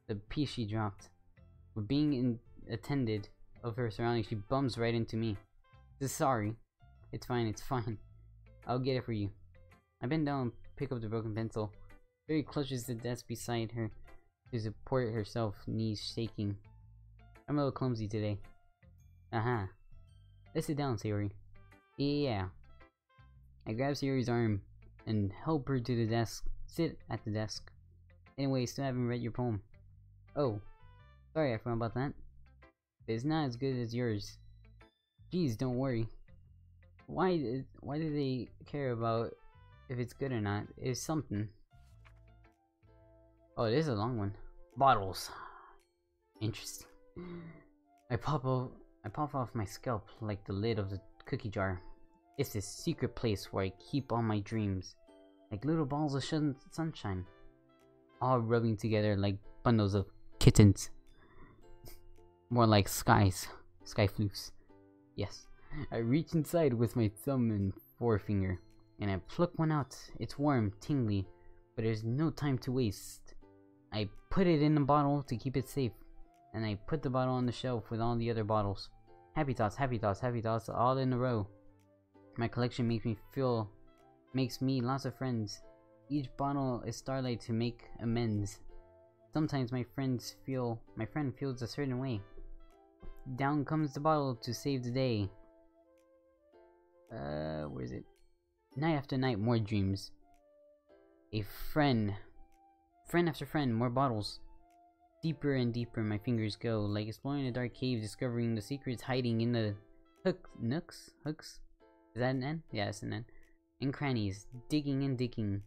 the piece she dropped. With being attended of her surroundings, she bumps right into me. Sorry. It's fine, it's fine. I'll get it for you. I bend down and pick up the broken pencil. Siri clutches the desk beside her to support herself, knees shaking. I'm a little clumsy today. Let's sit down, Siri. Yeah. I grab Siri's arm and help her to the desk. Sit at the desk. Anyway, still haven't read your poem. Oh, sorry I forgot about that. It's not as good as yours. Geez, don't worry. Why do they care about if it's good or not? It's something. Oh, it is a long one. Bottles. Interesting. I pop off my scalp like the lid of the cookie jar. It's this secret place where I keep all my dreams, like little balls of sunshine, all rubbing together like bundles of kittens. More like sky floofs. Yes. I reach inside with my thumb and forefinger, and I pluck one out. It's warm, tingly, but there's no time to waste. I put it in a bottle to keep it safe, and I put the bottle on the shelf with all the other bottles. Happy thoughts, happy thoughts, happy thoughts, all in a row. My collection makes me lots of friends. Each bottle is starlight to make amends. Sometimes my friend feels a certain way. Down comes the bottle to save the day. Where is it? Night after night, more dreams. A friend after friend, more bottles. Deeper and deeper my fingers go, like exploring a dark cave, discovering the secrets hiding in the hooks? Is that an N? Yeah, it's an N. And crannies, digging and digging.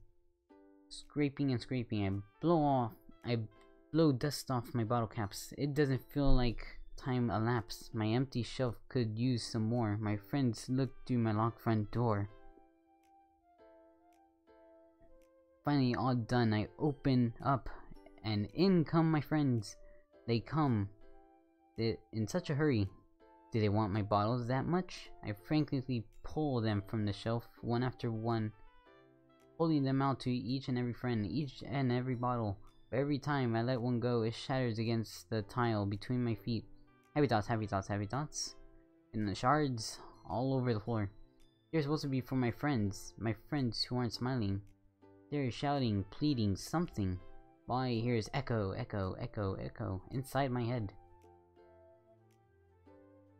Scraping and scraping. I blow dust off my bottle caps. It doesn't feel like time elapsed. My empty shelf could use some more. My friends look through my locked front door. Finally, all done, I open up, and in come my friends. They come in such a hurry. Do they want my bottles that much? I frankly pull them from the shelf, one after one, holding them out to each and every friend, each and every bottle. But every time I let one go, it shatters against the tile between my feet. Happy thoughts, happy thoughts, happy thoughts. And the shards all over the floor. They're supposed to be for my friends who aren't smiling. They're shouting, pleading, something. All I hear is echo, echo, echo, echo, inside my head.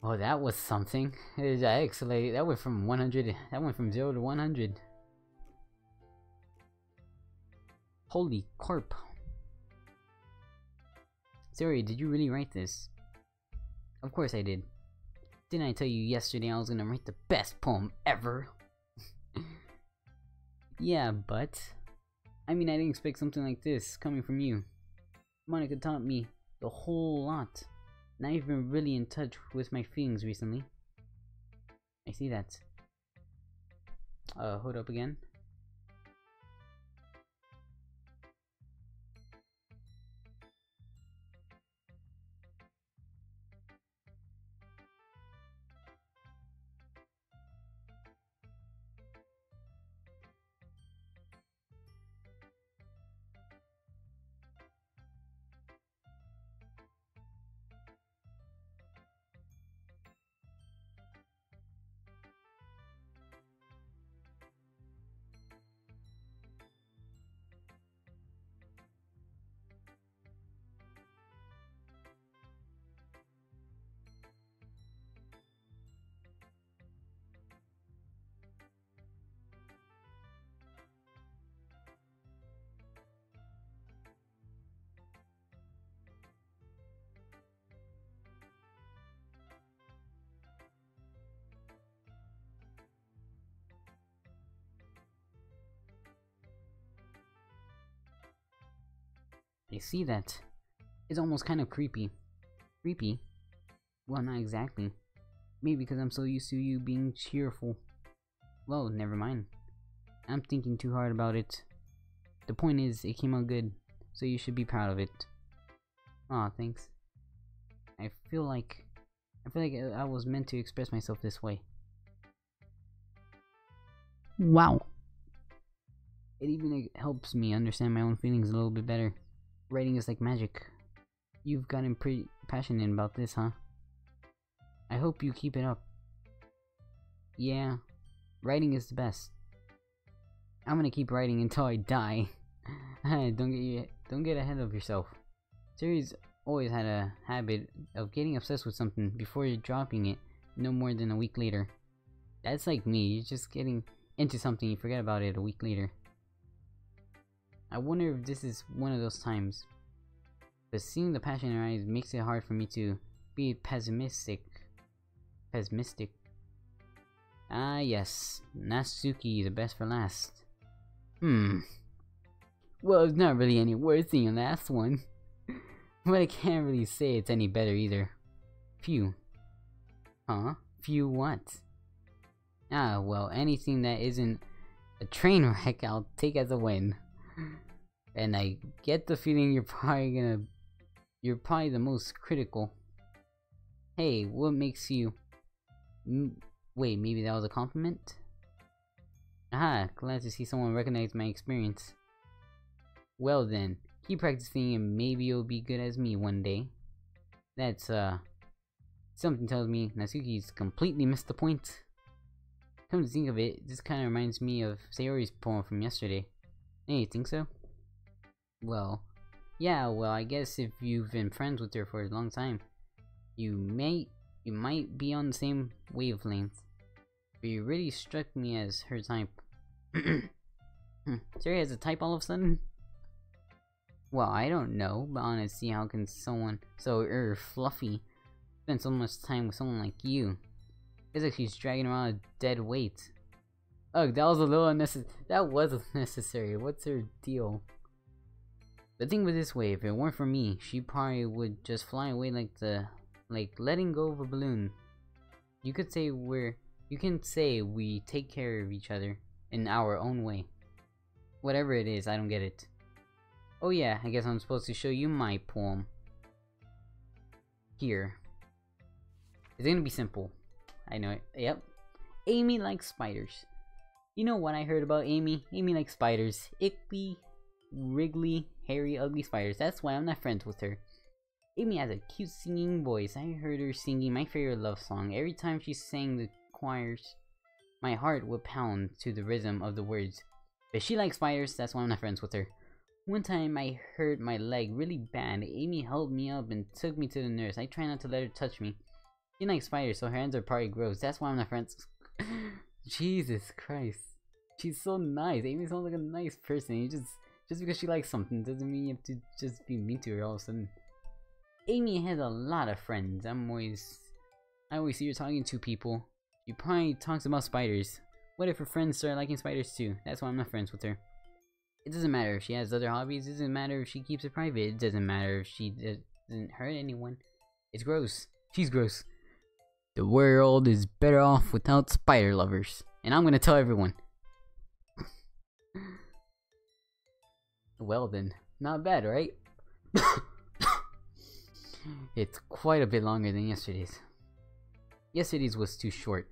Oh, that was something. That went from 100, that went from 0 to 100. Holy corp. Siri, did you really write this? Of course I did. Didn't I tell you yesterday I was gonna write the best poem ever? Yeah, but I mean, I didn't expect something like this coming from you. Monica taught me the whole lot. And I've been really in touch with my feelings recently. I see that. Hold up again. I see that. It's almost kind of creepy. Creepy? Well, not exactly. Maybe because I'm so used to you being cheerful. Well, never mind. I'm thinking too hard about it. The point is, it came out good, so you should be proud of it. Aw, thanks. I feel like I was meant to express myself this way. Wow. It even helps me understand my own feelings a little bit better. Writing is like magic. You've gotten pretty passionate about this, huh? I hope you keep it up. Yeah, writing is the best. I'm gonna keep writing until I die. Don't get ahead of yourself. Siri's always had a habit of getting obsessed with something before you're dropping it no more than a week later. That's like me. You're just getting into something, you forget about it a week later. I wonder if this is one of those times. But seeing the passion in her eyes makes it hard for me to be pessimistic. Ah yes, Natsuki, the best for last. Well, it's not really any worse than your last one. But I can't really say it's any better either. Phew. Huh? Phew what? Ah, well, anything that isn't a train wreck I'll take as a win. And I get the feeling you're probably the most critical. Hey, what makes you... Wait, maybe that was a compliment? Aha, glad to see someone recognize my experience. Well then, keep practicing and maybe you'll be good as me one day. That's, something tells me Natsuki's completely missed the point. Come to think of it, this kinda reminds me of Sayori's poem from yesterday. Hey, you think so? Well, yeah, well, I guess if you've been friends with her for a long time, you might be on the same wavelength. But you really struck me as her type. Sayori has a type all of a sudden? Well, I don't know, but honestly, how can someone so fluffy spend so much time with someone like you? It's like she's dragging around a dead weight. Ugh, that was a little unnecessary. That was unnecessary. What's her deal? The thing with this way, if it weren't for me, she probably would just fly away like letting go of a balloon. You can say we take care of each other in our own way. Whatever it is, I don't get it. Oh yeah, I guess I'm supposed to show you my poem. Here. It's gonna be simple. I know it. Yep. Amy likes spiders. You know what I heard about Amy? Amy likes spiders. Icky, wriggly, hairy, ugly spiders. That's why I'm not friends with her. Amy has a cute singing voice. I heard her singing my favorite love song. Every time she sang the choirs, my heart would pound to the rhythm of the words. But she likes spiders, that's why I'm not friends with her. One time I hurt my leg really bad. Amy held me up and took me to the nurse. I try not to let her touch me. She likes spiders, so her hands are probably gross. That's why I'm not friends. Jesus Christ. She's so nice. Amy sounds like a nice person. Just because she likes something doesn't mean you have to just be mean to her all of a sudden. Amy has a lot of friends. I always see her talking to people. She probably talks about spiders. What if her friends start liking spiders too? That's why I'm not friends with her. It doesn't matter if she has other hobbies. It doesn't matter if she keeps it private. It doesn't matter if she doesn't hurt anyone. It's gross. She's gross. The world is better off without spider lovers. And I'm gonna tell everyone. Well then, not bad, right? It's quite a bit longer than yesterday's. Yesterday's was too short.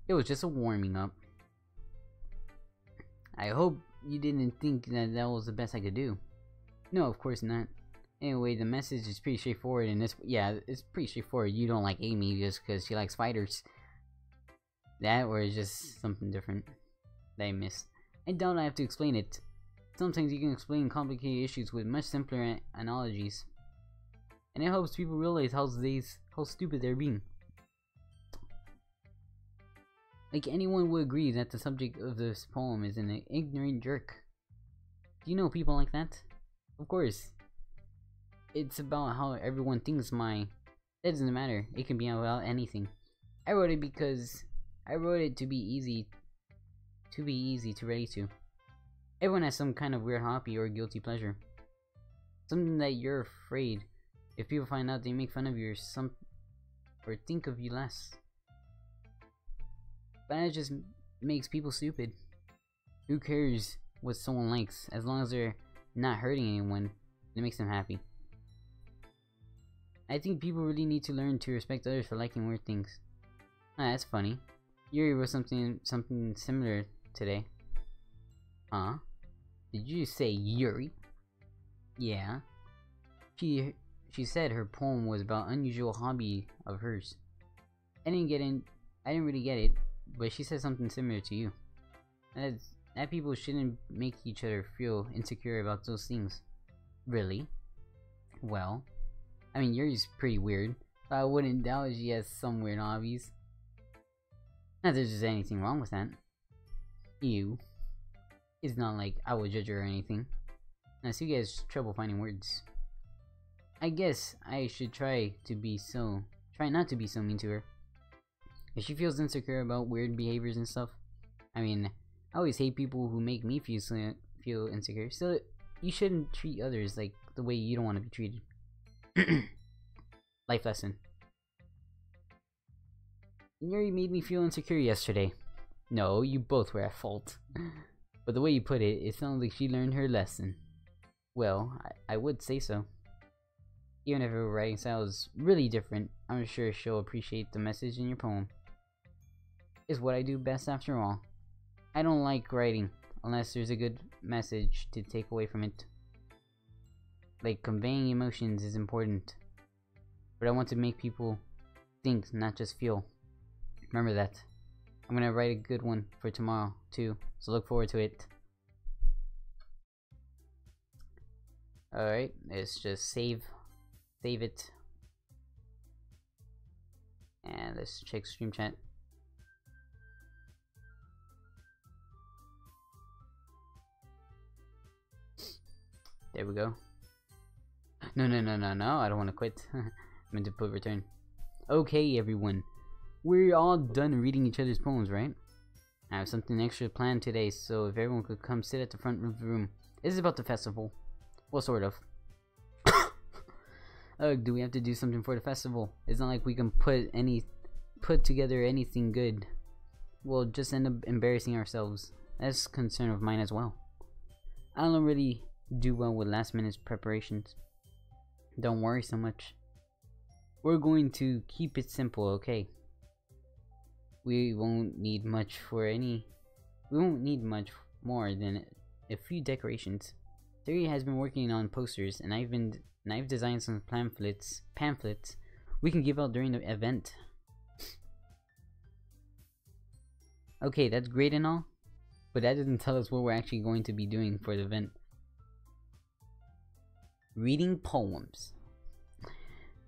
It was just a warming up. I hope you didn't think that was the best I could do. No, of course not. Anyway, the message is pretty straightforward, and it's pretty straightforward. You don't like Amy just because she likes spiders. That, or it's just something different that I missed. I doubt I have to explain it. Sometimes you can explain complicated issues with much simpler analogies. And it helps people realize how stupid they're being. Like anyone would agree that the subject of this poem is an ignorant jerk. Do you know people like that? Of course. It's about how everyone thinks that doesn't matter. It can be about anything. I wrote it because I wrote it to be easy to relate to. Everyone has some kind of weird hobby or guilty pleasure. Something that you're afraid if people find out they make fun of you or think of you less. But that just makes people stupid. Who cares what someone likes as long as they're not hurting anyone? It makes them happy. I think people really need to learn to respect others for liking weird things. Ah, that's funny. Yuri wrote something similar today. Huh? Did you say Yuri? Yeah. She said her poem was about unusual hobby of hers. I didn't really get it, but she said something similar to you. That people shouldn't make each other feel insecure about those things. Really? Well, I mean, Yuri's pretty weird, so I wouldn't doubt she has some weird hobbies. Not that there's anything wrong with that. You. It's not like I would judge her or anything. Natsuki has trouble finding words. I guess I should try not to be so mean to her. If she feels insecure about weird behaviors and stuff, I mean, I always hate people who make me feel insecure, so you shouldn't treat others like the way you don't want to be treated. Life lesson. Yuri made me feel insecure yesterday. No, you both were at fault. But the way you put it, it sounds like she learned her lesson. Well, I would say so. Even if her writing style is really different, I'm sure she'll appreciate the message in your poem. It's what I do best after all. I don't like writing unless there's a good message to take away from it. Like, conveying emotions is important. But I want to make people think, not just feel. Remember that. I'm gonna write a good one for tomorrow, too. So look forward to it. Alright, let's just save it. And let's check stream chat. There we go. No, I don't want to quit. I meant to put return. Okay, everyone. We're all done reading each other's poems, right? I have something extra planned today, so if everyone could come sit at the front of the room. This is about the festival. Well, sort of. Do we have to do something for the festival? It's not like we can put together anything good. We'll just end up embarrassing ourselves. That's a concern of mine as well. I don't really do well with last minute preparations. Don't worry so much. We're going to keep it simple, okay? We won't need much more than a few decorations. Theory has been working on posters, and I've designed some pamphlets we can give out during the event. Okay, that's great and all, but that doesn't tell us what we're actually going to be doing for the event. Reading poems.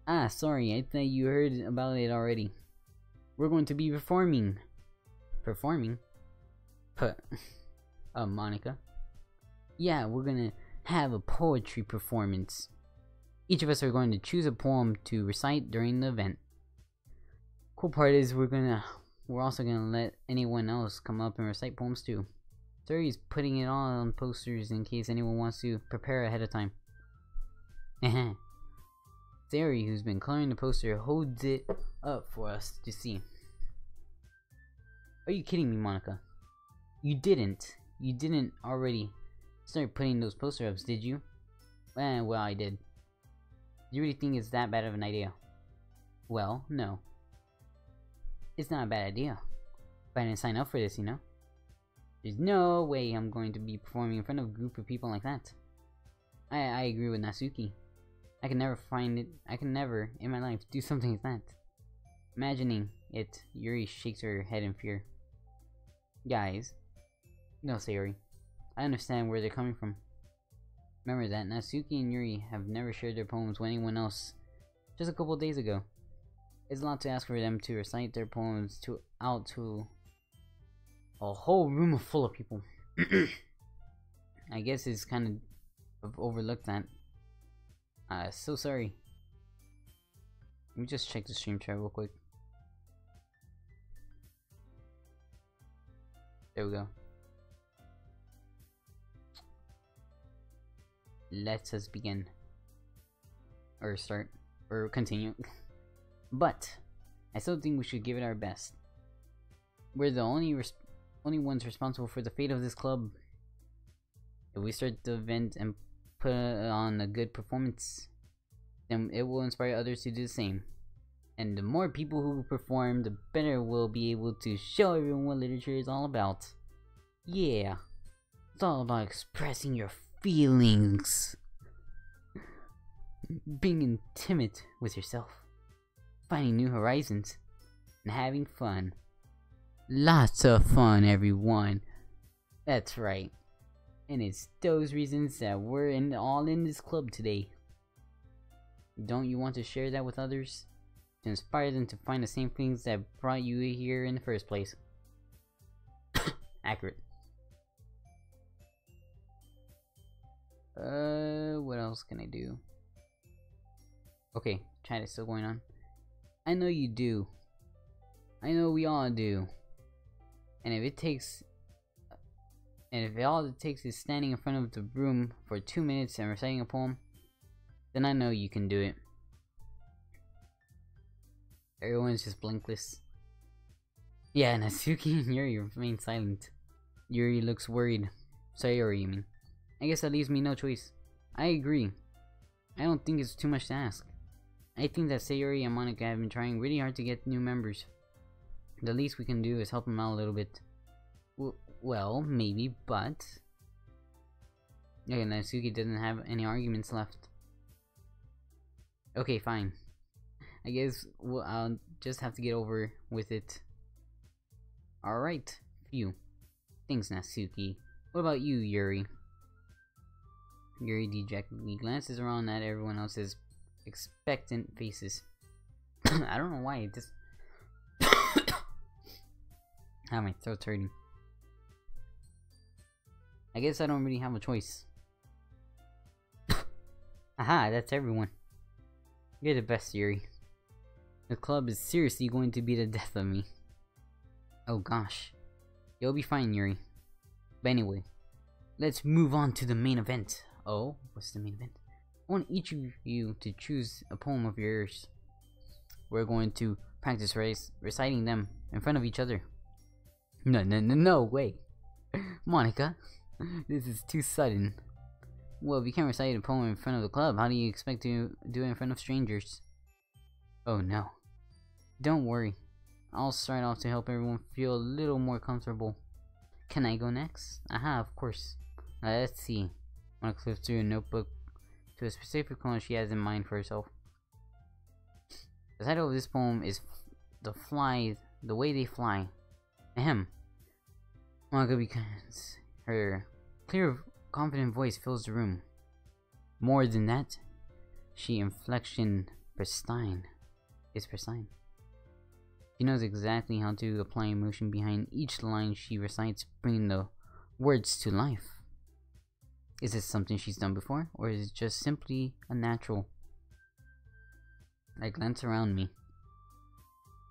Ah, sorry, I thought you heard about it already. We're going to be performing. Performing? Monica. Yeah, we're gonna have a poetry performance. Each of us are going to choose a poem to recite during the event. Cool part is we're also gonna let anyone else come up and recite poems too. Suri's putting it all on posters in case anyone wants to prepare ahead of time. Sari, who's been coloring the poster, holds it up for us to see. Are you kidding me, Monica? You didn't already start putting those poster ups, did you? Well, I did. Do you really think it's that bad of an idea? Well, no. It's not a bad idea. But I didn't sign up for this, you know? There's no way I'm going to be performing in front of a group of people like that. I agree with Natsuki. I can never in my life do something like that. Imagining it, Yuri shakes her head in fear. Guys, no, Sayori. I understand where they're coming from. Remember that Natsuki and Yuri have never shared their poems with anyone else just a couple days ago. It's a lot to ask for them to recite their poems out to a whole room full of people. I guess it's kind of overlooked that. So sorry. Let me just check the stream chat real quick. There we go. Let us begin. Or start. Or continue. But I still think we should give it our best. We're the only ones responsible for the fate of this club. If we start the event and put on a good performance, then it will inspire others to do the same. And the more people who perform, the better we'll be able to show everyone what literature is all about. Yeah. It's all about expressing your feelings, being intimate with yourself, finding new horizons, and having fun. Lots of fun, everyone. That's right. And it's those reasons that we're all in this club today. Don't you want to share that with others? To inspire them to find the same things that brought you here in the first place. Accurate. What else can I do? Okay, chat is still going on. I know you do. I know we all do. And if all it takes is standing in front of the room for 2 minutes and reciting a poem, then I know you can do it. Everyone's just blankless. Yeah, Natsuki and Yuri remain silent. Yuri looks worried. Sayori, you mean. I guess that leaves me no choice. I agree. I don't think it's too much to ask. I think that Sayori and Monika have been trying really hard to get new members. The least we can do is help them out a little bit. Well, maybe, but... Okay, Natsuki doesn't have any arguments left. Okay, fine. I guess I'll just have to get over with it. Alright, phew. Thanks, Natsuki. What about you, Yuri? Yuri dejectedly glances around at everyone else's expectant faces. I don't know why, it just... Ah, my throat's hurting. I guess I don't really have a choice. Aha, that's everyone. You're the best, Yuri. The club is seriously going to be the death of me. Oh gosh. You'll be fine, Yuri. But anyway, let's move on to the main event. Oh, what's the main event? I want each of you to choose a poem of yours. We're going to practice reciting them in front of each other. No way. Monika, this is too sudden. Well, if you can't recite a poem in front of the club, how do you expect to do it in front of strangers? Oh no. Don't worry. I'll start off to help everyone feel a little more comfortable. Can I go next? Aha, of course. Let's see. Monika flips through a notebook to a specific poem she has in mind for herself. The title of this poem is The Way They Fly. Ahem. Monika begins. Her clear, confident voice fills the room. More than that, she inflection pristine. Is pristine. She knows exactly how to apply emotion behind each line she recites, bringing the words to life. Is this something she's done before, or is it just simply a natural? I glance around me.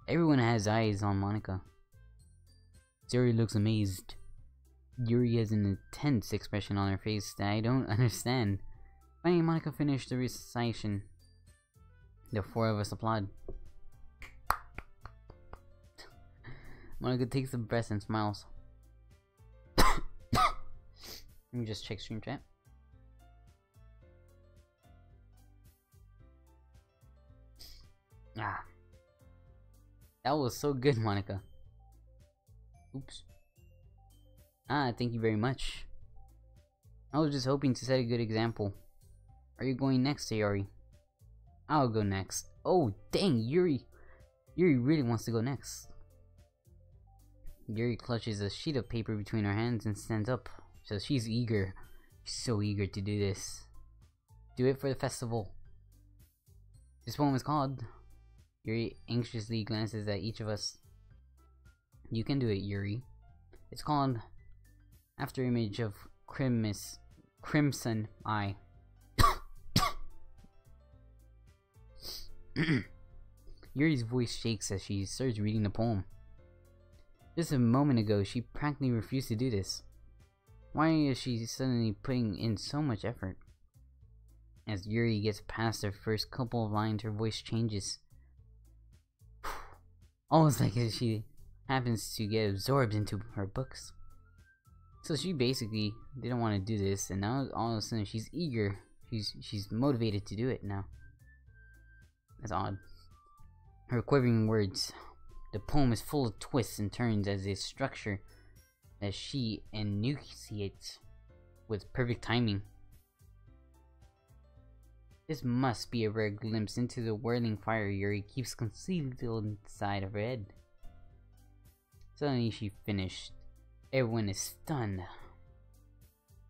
Everyone has eyes on Monika. Zuri looks amazed. Yuri has an intense expression on her face that I don't understand. Finally, Monika finished the recitation. The four of us applaud. Monika takes a breath and smiles. Let me just check stream chat. Ah. That was so good, Monika. Oops. Ah, thank you very much. I was just hoping to set a good example. Are you going next, Sayori? I'll go next. Oh, dang, Yuri really wants to go next. Yuri clutches a sheet of paper between her hands and stands up. So she's eager. She's so eager to do this. Do it for the festival. This poem is called... Yuri anxiously glances at each of us. You can do it, Yuri. It's called After Image of Crimson Eye. Yuri's voice shakes as she starts reading the poem. Just a moment ago, she practically refused to do this. Why is she suddenly putting in so much effort? As Yuri gets past her first couple of lines, her voice changes. Almost like she happens to get absorbed into her books. So she basically didn't want to do this, and now all of a sudden she's eager. She's motivated to do it now. That's odd. Her quivering words. The poem is full of twists and turns as a structure that she enunciates. with perfect timing. This must be a rare glimpse into the whirling fire Yuri keeps concealed inside of her head. Suddenly she finished. Everyone is stunned.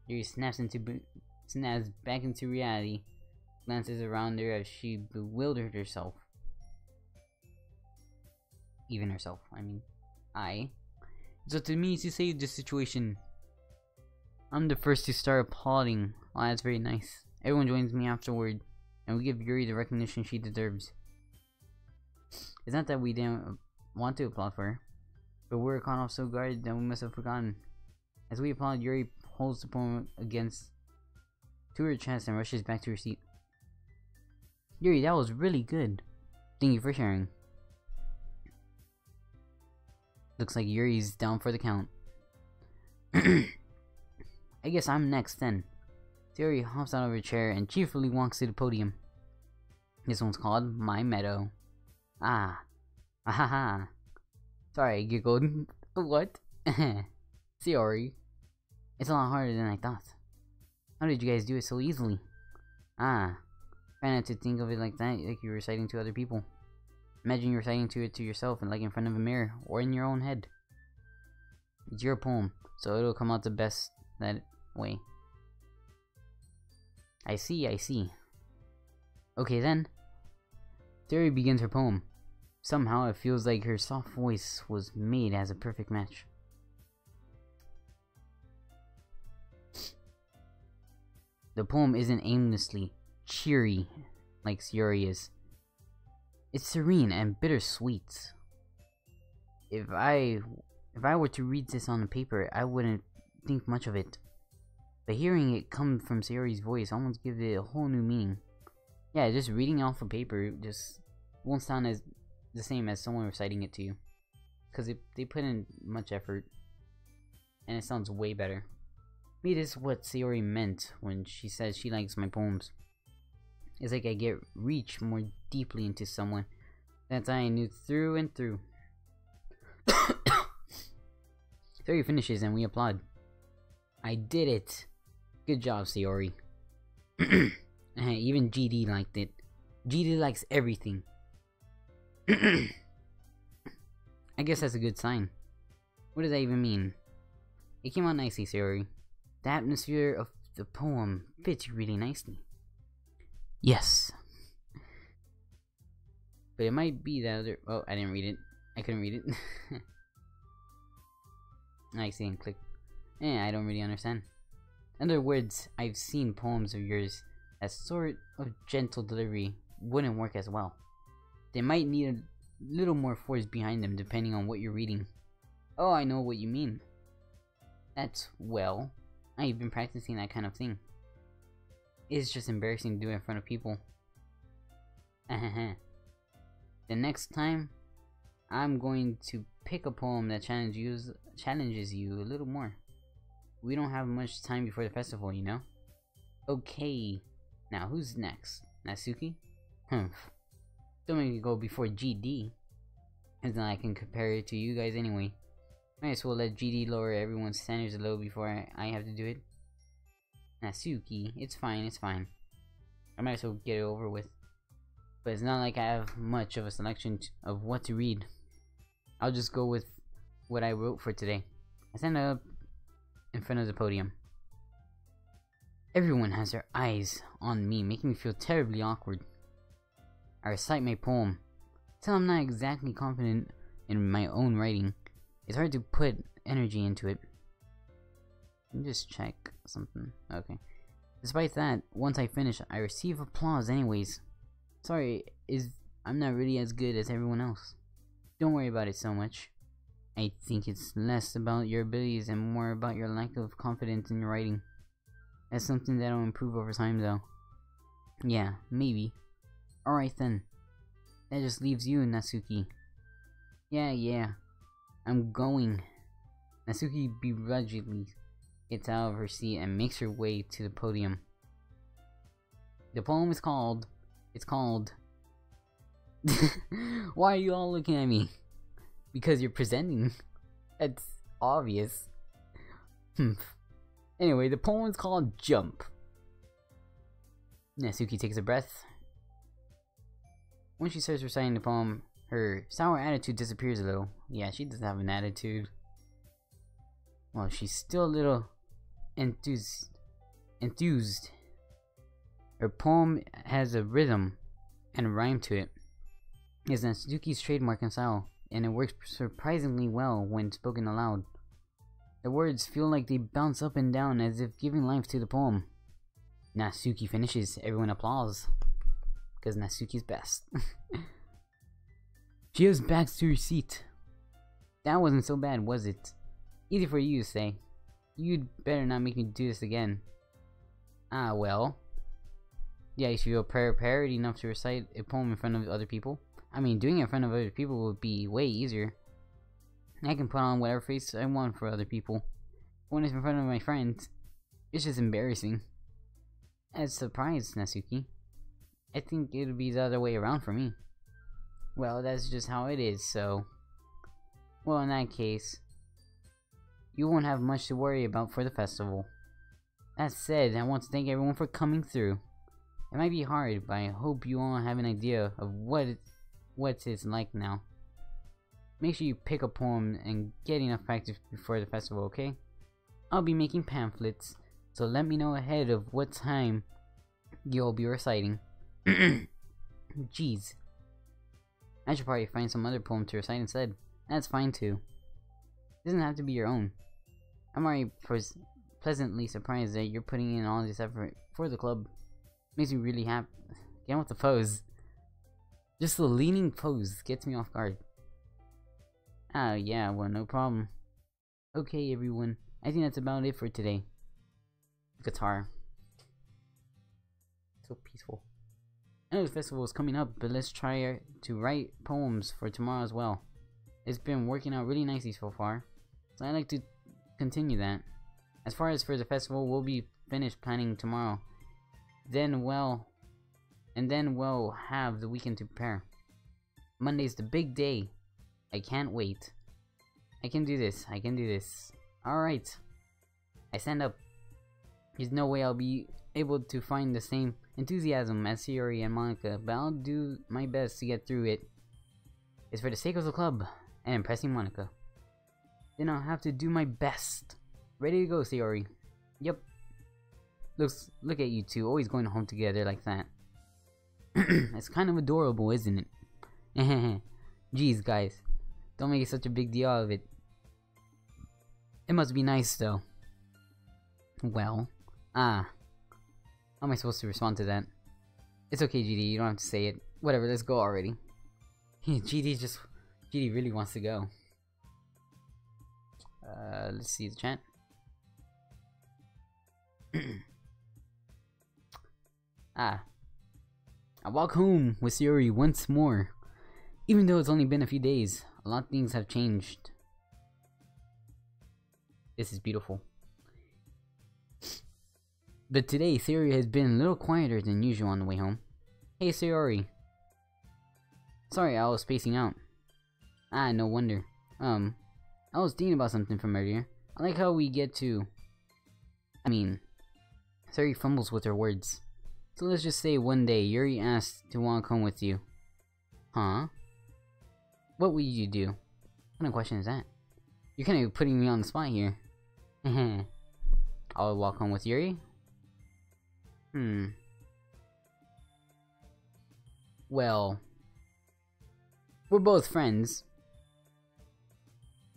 Yuri snaps back into reality, glances around her as she bewildered herself. Even herself, I mean. It's up to me to save this situation. I'm the first to start applauding. Oh, that's very nice. Everyone joins me afterward, and we give Yuri the recognition she deserves. It's not that we didn't want to applaud for her, but we were caught off so guard that we must have forgotten. As we applaud, Yuri holds the poem to her chest and rushes back to her seat. Yuri, that was really good. Thank you for sharing. Looks like Yuri's down for the count. I guess I'm next then. Yuri hops out of her chair and cheerfully walks to the podium. This one's called My Meadow. Ah. Ahaha. Sorry, I giggled. What? Sayori. It's a lot harder than I thought. How did you guys do it so easily? Ah. Try not to think of it like that, like you're reciting to other people. Imagine you're reciting it to yourself and like in front of a mirror or in your own head. It's your poem, so it'll come out the best that way. I see. Okay then. Theory begins her poem. Somehow it feels like her soft voice was made as a perfect match. The poem isn't aimlessly cheery like Sayori is. It's serene and bittersweet. If I were to read this on the paper, I wouldn't think much of it. But hearing it come from Sayori's voice almost gives it a whole new meaning. Yeah, just reading it off of paper just won't sound as the same as someone reciting it to you. Because they put in much effort. And it sounds way better. Maybe this is what Sayori meant when she says she likes my poems. It's like I get reach more deeply into someone that I knew through and through. Sayori finishes and we applaud. I did it! Good job, Sayori. Even GD liked it. GD likes everything. I guess that's a good sign. What does that even mean? It came out nicely, Sayori. The atmosphere of the poem fits you really nicely. Yes. But it might be that other... Oh, I didn't read it. I couldn't read it. I see and click. I don't really understand. In other words, I've seen poems of yours that sort of gentle delivery wouldn't work as well. They might need a little more force behind them depending on what you're reading. Oh, I know what you mean. That's well. I've been practicing that kind of thing. It's just embarrassing to do it in front of people. The next time, I'm going to pick a poem that challenges you a little more. We don't have much time before the festival, you know? Okay. Now, who's next? Natsuki? Don't make me go before GD. And then I can compare it to you guys anyway. Might as well let GD lower everyone's standards a little before I have to do it. Natsuki, it's fine. I might as well get it over with. But it's not like I have much of a selection of what to read. I'll just go with what I wrote for today. I stand up in front of the podium. Everyone has their eyes on me, making me feel terribly awkward. I recite my poem. Till I'm not exactly confident in my own writing, it's hard to put energy into it. Let me just check something. Okay. Despite that, once I finish, I receive applause anyways. Sorry, I'm not really as good as everyone else. Don't worry about it so much. I think it's less about your abilities and more about your lack of confidence in your writing. That's something that'll improve over time though. Yeah, maybe. Alright then. That just leaves you, Natsuki. Yeah. I'm going. Natsuki begrudgingly gets out of her seat and makes her way to the podium. The poem is called... Why are you all looking at me? Because you're presenting. That's obvious. Anyway, the poem is called Jump. Natsuki takes a breath. When she starts reciting the poem, her sour attitude disappears a little. Yeah, she doesn't have an attitude. Well, she's still a little enthused. Her poem has a rhythm and a rhyme to it. It's Natsuki's trademark and style, and it works surprisingly well when spoken aloud. The words feel like they bounce up and down as if giving life to the poem. Natsuki finishes, everyone applauds. Because Natsuki's best. She goes back to her seat. That wasn't so bad, was it? Easy for you to say. You'd better not make me do this again. Ah, well. Yeah, you feel prepared enough to recite a poem in front of other people? I mean, doing it in front of other people would be way easier. I can put on whatever face I want for other people. When it's in front of my friends, it's just embarrassing. As surprised, Natsuki. I think it'll be the other way around for me. Well, that's just how it is, so... Well, in that case, you won't have much to worry about for the festival. That said, I want to thank everyone for coming through. It might be hard, but I hope you all have an idea of what it's like now. Make sure you pick a poem and get enough practice before the festival, okay? I'll be making pamphlets, so let me know ahead of what time you'll be reciting. Jeez. I should probably find some other poem to recite instead. That's fine too. It doesn't have to be your own. I'm already pleasantly surprised that you're putting in all this effort for the club. Makes me really happy. Get on with the pose. Just the leaning pose gets me off guard. Ah, yeah, well, no problem. Okay, everyone. I think that's about it for today. Guitar. So peaceful. I know the festival is coming up, but let's try to write poems for tomorrow as well. It's been working out really nicely so far, so I'd like to continue that. As far as for the festival, we'll be finished planning tomorrow. Then we'll have the weekend to prepare. Monday's the big day. I can't wait. I can do this. I can do this. Alright. I stand up. There's no way I'll be able to find the same enthusiasm as Sayori and Monica, but I'll do my best to get through it. It's for the sake of the club and impressing Monica. Then I'll have to do my best. Ready to go, Sayori. Yep. Look at you two, always going home together like that. It's kind of adorable, isn't it? Jeez, guys. Don't make such a big deal out of it. It must be nice, though. Well, how am I supposed to respond to that? It's okay, GD, you don't have to say it. Whatever, let's go already. GD really wants to go. Let's see the chat. I walk home with Sayori once more. Even though it's only been a few days, a lot of things have changed. This is beautiful. But today, Sayori has been a little quieter than usual on the way home. Hey, Sayori. Sorry, I was spacing out. No wonder. I was thinking about something from earlier. I like how we get to... Sayori fumbles with her words. So let's just say one day, Yuri asked to walk home with you. Huh? What would you do? What kind of question is that? You're kind of putting me on the spot here. I'll walk home with Yuri? Well, we're both friends.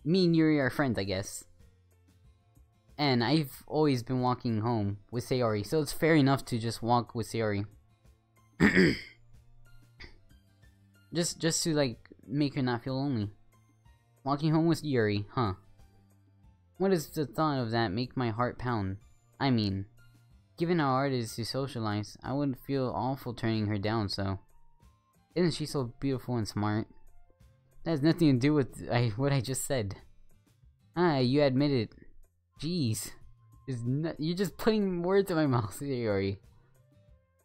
Me and Yuri are friends, I guess. And I've always been walking home with Sayori, so it's fair enough to just walk with Sayori. just to like make her not feel lonely. Walking home with Yuri, huh? What does the thought of that make my heart pound? I mean, given how hard it is to socialize, I would feel awful turning her down, so... Isn't she so beautiful and smart? That has nothing to do with what I just said. You admit it. Jeez. You're just putting words in my mouth, Sayori.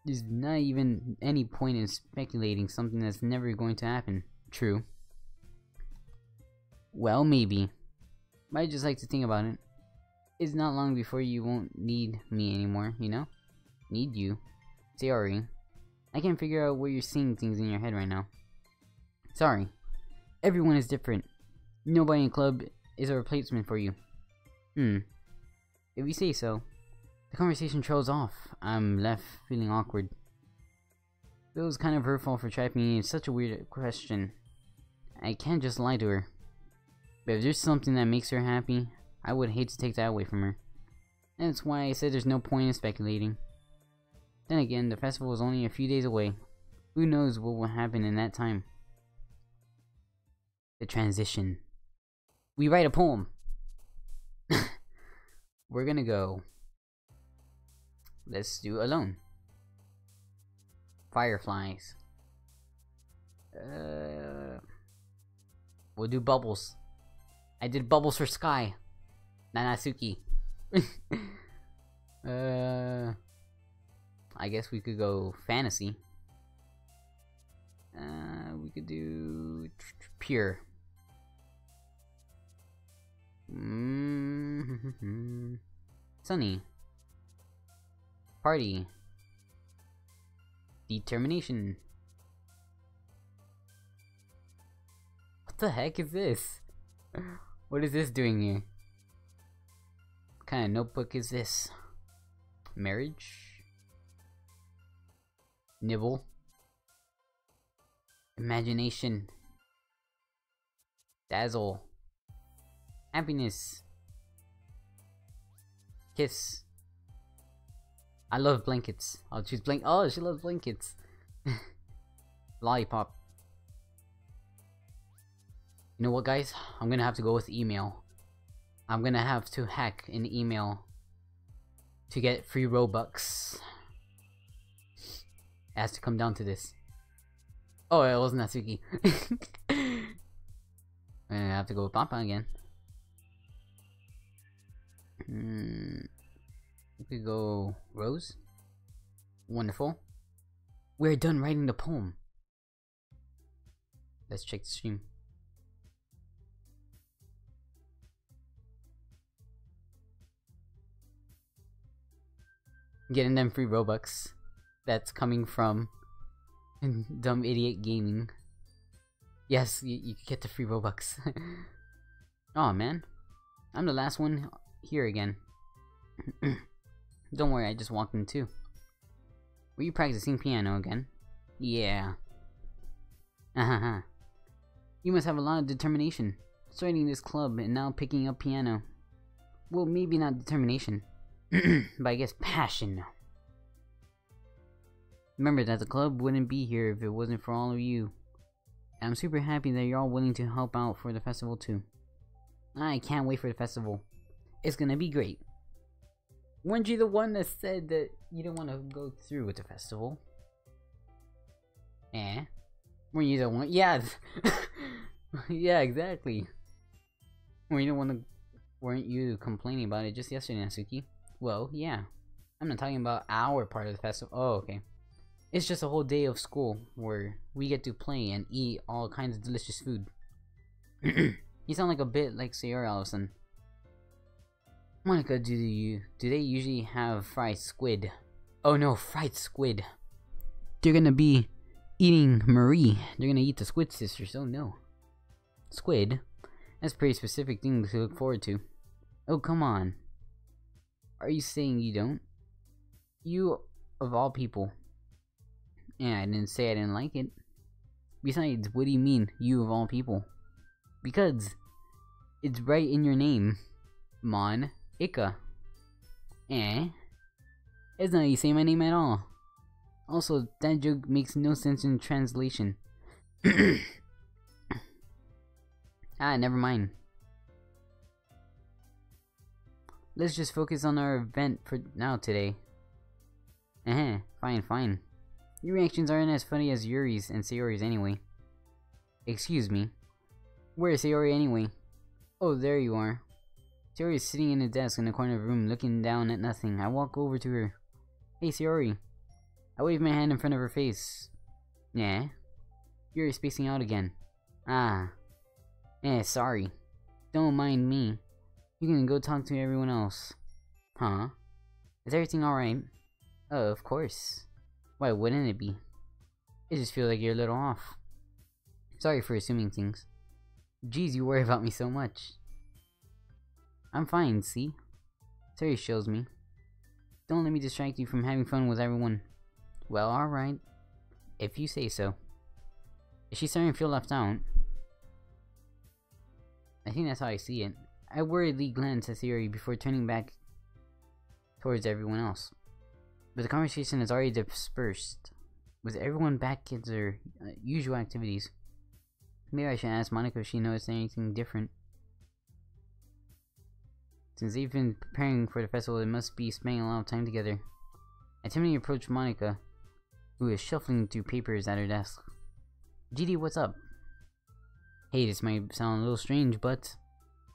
There's not even any point in speculating something that's never going to happen. True. Well, maybe. But I just like to think about it. It's not long before you won't need me anymore, you know? Need you. Sayori. I can't figure out where you're seeing things in your head right now. Sorry. Everyone is different. Nobody in club is a replacement for you. If you say so. The conversation trails off. I'm left feeling awkward. It was kind of her fault for trapping me in such a weird question. I can't just lie to her. But if there's something that makes her happy, I would hate to take that away from her. And that's why I said there's no point in speculating. Then again, the festival is only a few days away. Who knows what will happen in that time? The transition. We write a poem. We're gonna go. Let's do Alone. Fireflies. We'll do Bubbles. I did Bubbles for Sky. Nanatsuki. I guess we could go Fantasy. We could do Pure. Sunny. Party. Determination. What the heck is this? What is this doing here? What kind of notebook is this? Marriage? Nibble? Imagination? Dazzle? Happiness? Kiss? I love blankets. I'll choose oh, she loves blankets. Lollipop. You know what, guys? I'm gonna have to go with email. I'm gonna have to hack an email to get free Robux. It has to come down to this. Oh, it wasn't Natsuki. I have to go with Papa again. We could go Rose. Wonderful. We're done writing the poem. Let's check the stream. Getting them free Robux. That's coming from Dumb Idiot Gaming. Yes, you can get the free Robux. Oh man, I'm the last one here again. Don't worry, I just walked in too. Were you practicing piano again? Yeah. You must have a lot of determination. Starting this club and now picking up piano. Well, maybe not determination, but I guess passion. Remember that the club wouldn't be here if it wasn't for all of you. And I'm super happy that you're all willing to help out for the festival too. I can't wait for the festival. It's gonna be great. Weren't you the one that said that you didn't want to go through with the festival? Eh? Weren't you the one? Yeah. Yeah, exactly. Weren't you complaining about it just yesterday, Natsuki? Well, yeah. I'm not talking about our part of the festival. Oh, okay. It's just a whole day of school where we get to play and eat all kinds of delicious food. You sound like a bit like Sayori Allison. Monica, do they usually have fried squid? Oh no, fried squid. They're gonna be eating Marie. They're gonna eat the Squid Sisters. Oh no. Squid? That's a pretty specific thing to look forward to. Oh, come on. Are you saying you don't? You, of all people. Yeah, I didn't say I didn't like it. Besides, what do you mean, you of all people? Because it's right in your name. Mon Ika. Eh? It's not how you say my name at all. Also, that joke makes no sense in translation. Ah, never mind. Let's just focus on our event for now today. Fine. Your reactions aren't as funny as Yuri's and Sayori's anyway. Excuse me. Where is Sayori anyway? Oh, there you are. Sayori is sitting in a desk in the corner of the room looking down at nothing. I walk over to her. Hey, Sayori. I wave my hand in front of her face. Yeah? Yuri's spacing out again. Ah. Sorry. Don't mind me. You can go talk to everyone else. Huh? Is everything alright? Oh, of course. Why wouldn't it be? I just feel like you're a little off. Sorry for assuming things. Geez, you worry about me so much. I'm fine, see? Terry shows me. Don't let me distract you from having fun with everyone. Well, alright. If you say so. Is she starting to feel left out? I think that's how I see it. I worriedly glanced at Theory before turning back towards everyone else. But the conversation has already dispersed, with everyone back at their usual activities. Maybe I should ask Monica if she noticed anything different. Since they've been preparing for the festival, they must be spending a lot of time together. I timidly approached Monica, who is shuffling through papers at her desk. GD, what's up? Hey, this might sound a little strange, but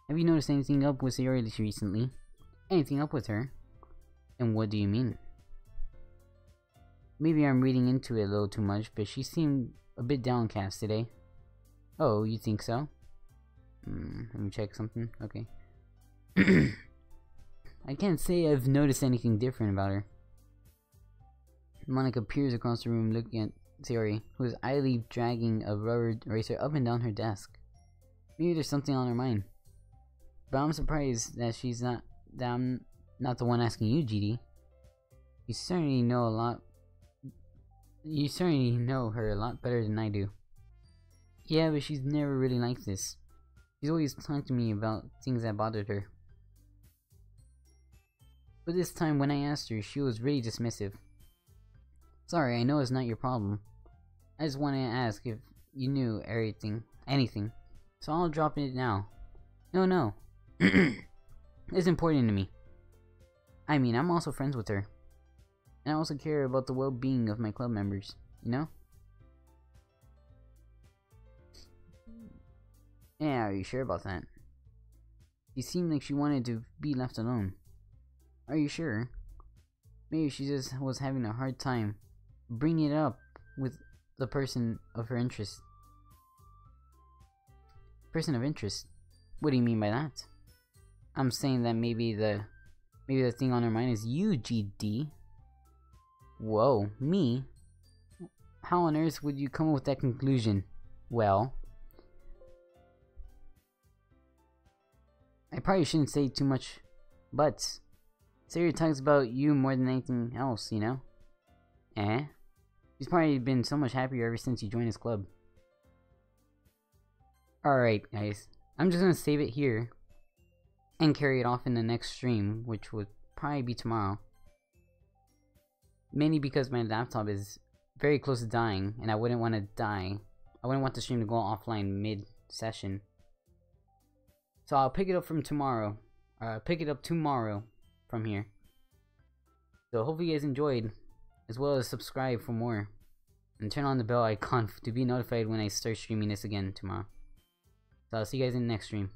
have you noticed anything up with Sayori recently? Anything up with her? And what do you mean? Maybe I'm reading into it a little too much, but she seemed a bit downcast today. Oh, you think so? Let me check something. Okay. I can't say I've noticed anything different about her. Monica peers across the room looking at Sayori, who is idly dragging a rubber eraser up and down her desk. Maybe there's something on her mind. But I'm surprised that I'm not the one asking you, GD. You certainly know her a lot better than I do. Yeah, but she's never really like this. She's always talked to me about things that bothered her. But this time when I asked her, she was really dismissive. Sorry, I know it's not your problem. I just wanted to ask if you knew anything. So I'll drop it now. No. It's important to me. I mean, I'm also friends with her. And I also care about the well-being of my club members, you know? Yeah, are you sure about that? She seemed like she wanted to be left alone. Are you sure? Maybe she just was having a hard time bringing it up with the person of her interest. Person of interest? What do you mean by that? I'm saying that maybe the thing on her mind is you, GD. Whoa, me? How on earth would you come up with that conclusion? Well, I probably shouldn't say too much, but Sayori talks about you more than anything else, you know? He's probably been so much happier ever since you joined his club. Alright, guys. I'm just gonna save it here and carry it off in the next stream, which would probably be tomorrow. Mainly because my laptop is very close to dying, and I wouldn't want to die. I wouldn't want the stream to go offline mid-session. So I'll pick it up from tomorrow. Pick it up tomorrow from here. So hopefully you guys enjoyed, as well as subscribe for more. And turn on the bell icon to be notified when I start streaming this again tomorrow. So I'll see you guys in the next stream.